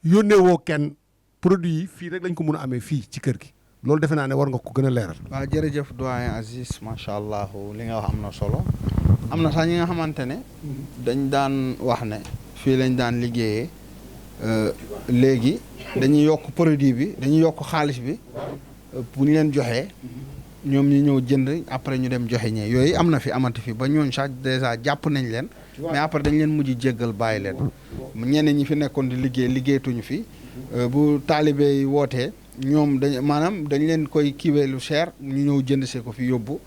yónnee woo kenn produit yi fii rek lañ ko mun a amee fii ci kër gi loolu defe naa ne war nga ko gën a leeral. waaw jërëjëf doyen Aziz macha allah li nga wax am na solo am na sax ñi nga xamante ne dañ daan wax ne fii lañ daan liggéeyee léegi dañuy yokk produit bi dañuy yokk xaalis bi bu ñu leen joxee ñoom ñu ñëw jënd après ñu dem joxe ñee yooyu am na fi amati fi ba ñooñ sax dèjà jàpp nañ leen mais après dañ leen mujj jéggal bàyyi leen ñeneen ñi fi nekkoon di liggéeyatuñu fi bu taalibe yi wootee ñoom maanaam dañ leen koy kiiwee lu cher ñu ñëw jënd see ko fi yóbbu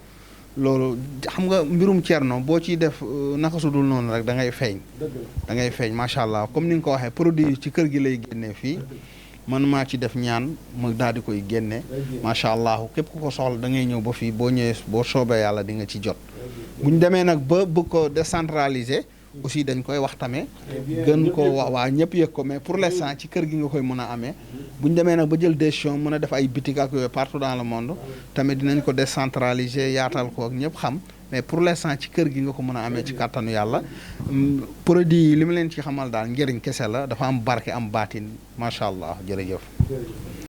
loolu xam nga mbirum Thierno boo ciy def naka su dul noonu rek da ngay feeñ da ngay feeñ macha allah comme ni nga ko waxee produit ci kër gi lay génnee fii man maa ci def ñaan ma daal di koy génne macha allah képp ku ko soxla da ngay ñëw ba fii boo ñëwee boo soobee yàlla di nga ci jot bu ñu demee nag ba bëgg ko décentraliser aussi dañ koy wax tamit gën ko wax waa ñëpp yëg ko mais pour l'instant ci kër gi nga koy mën a amee bu ñu demee nag ba jël décision mën a def ay boutique ak yooyu partout dans le monde tamit dinañ ko décentraliser yaatal ko ak ñëpp xam mais pour l'instant ci kër gi nga ko mën a amee ci kàttanu yàlla produit yi li ma leen ci xamal daal njëriñ kese la dafa am barke am baatin macha allah jërëjëf.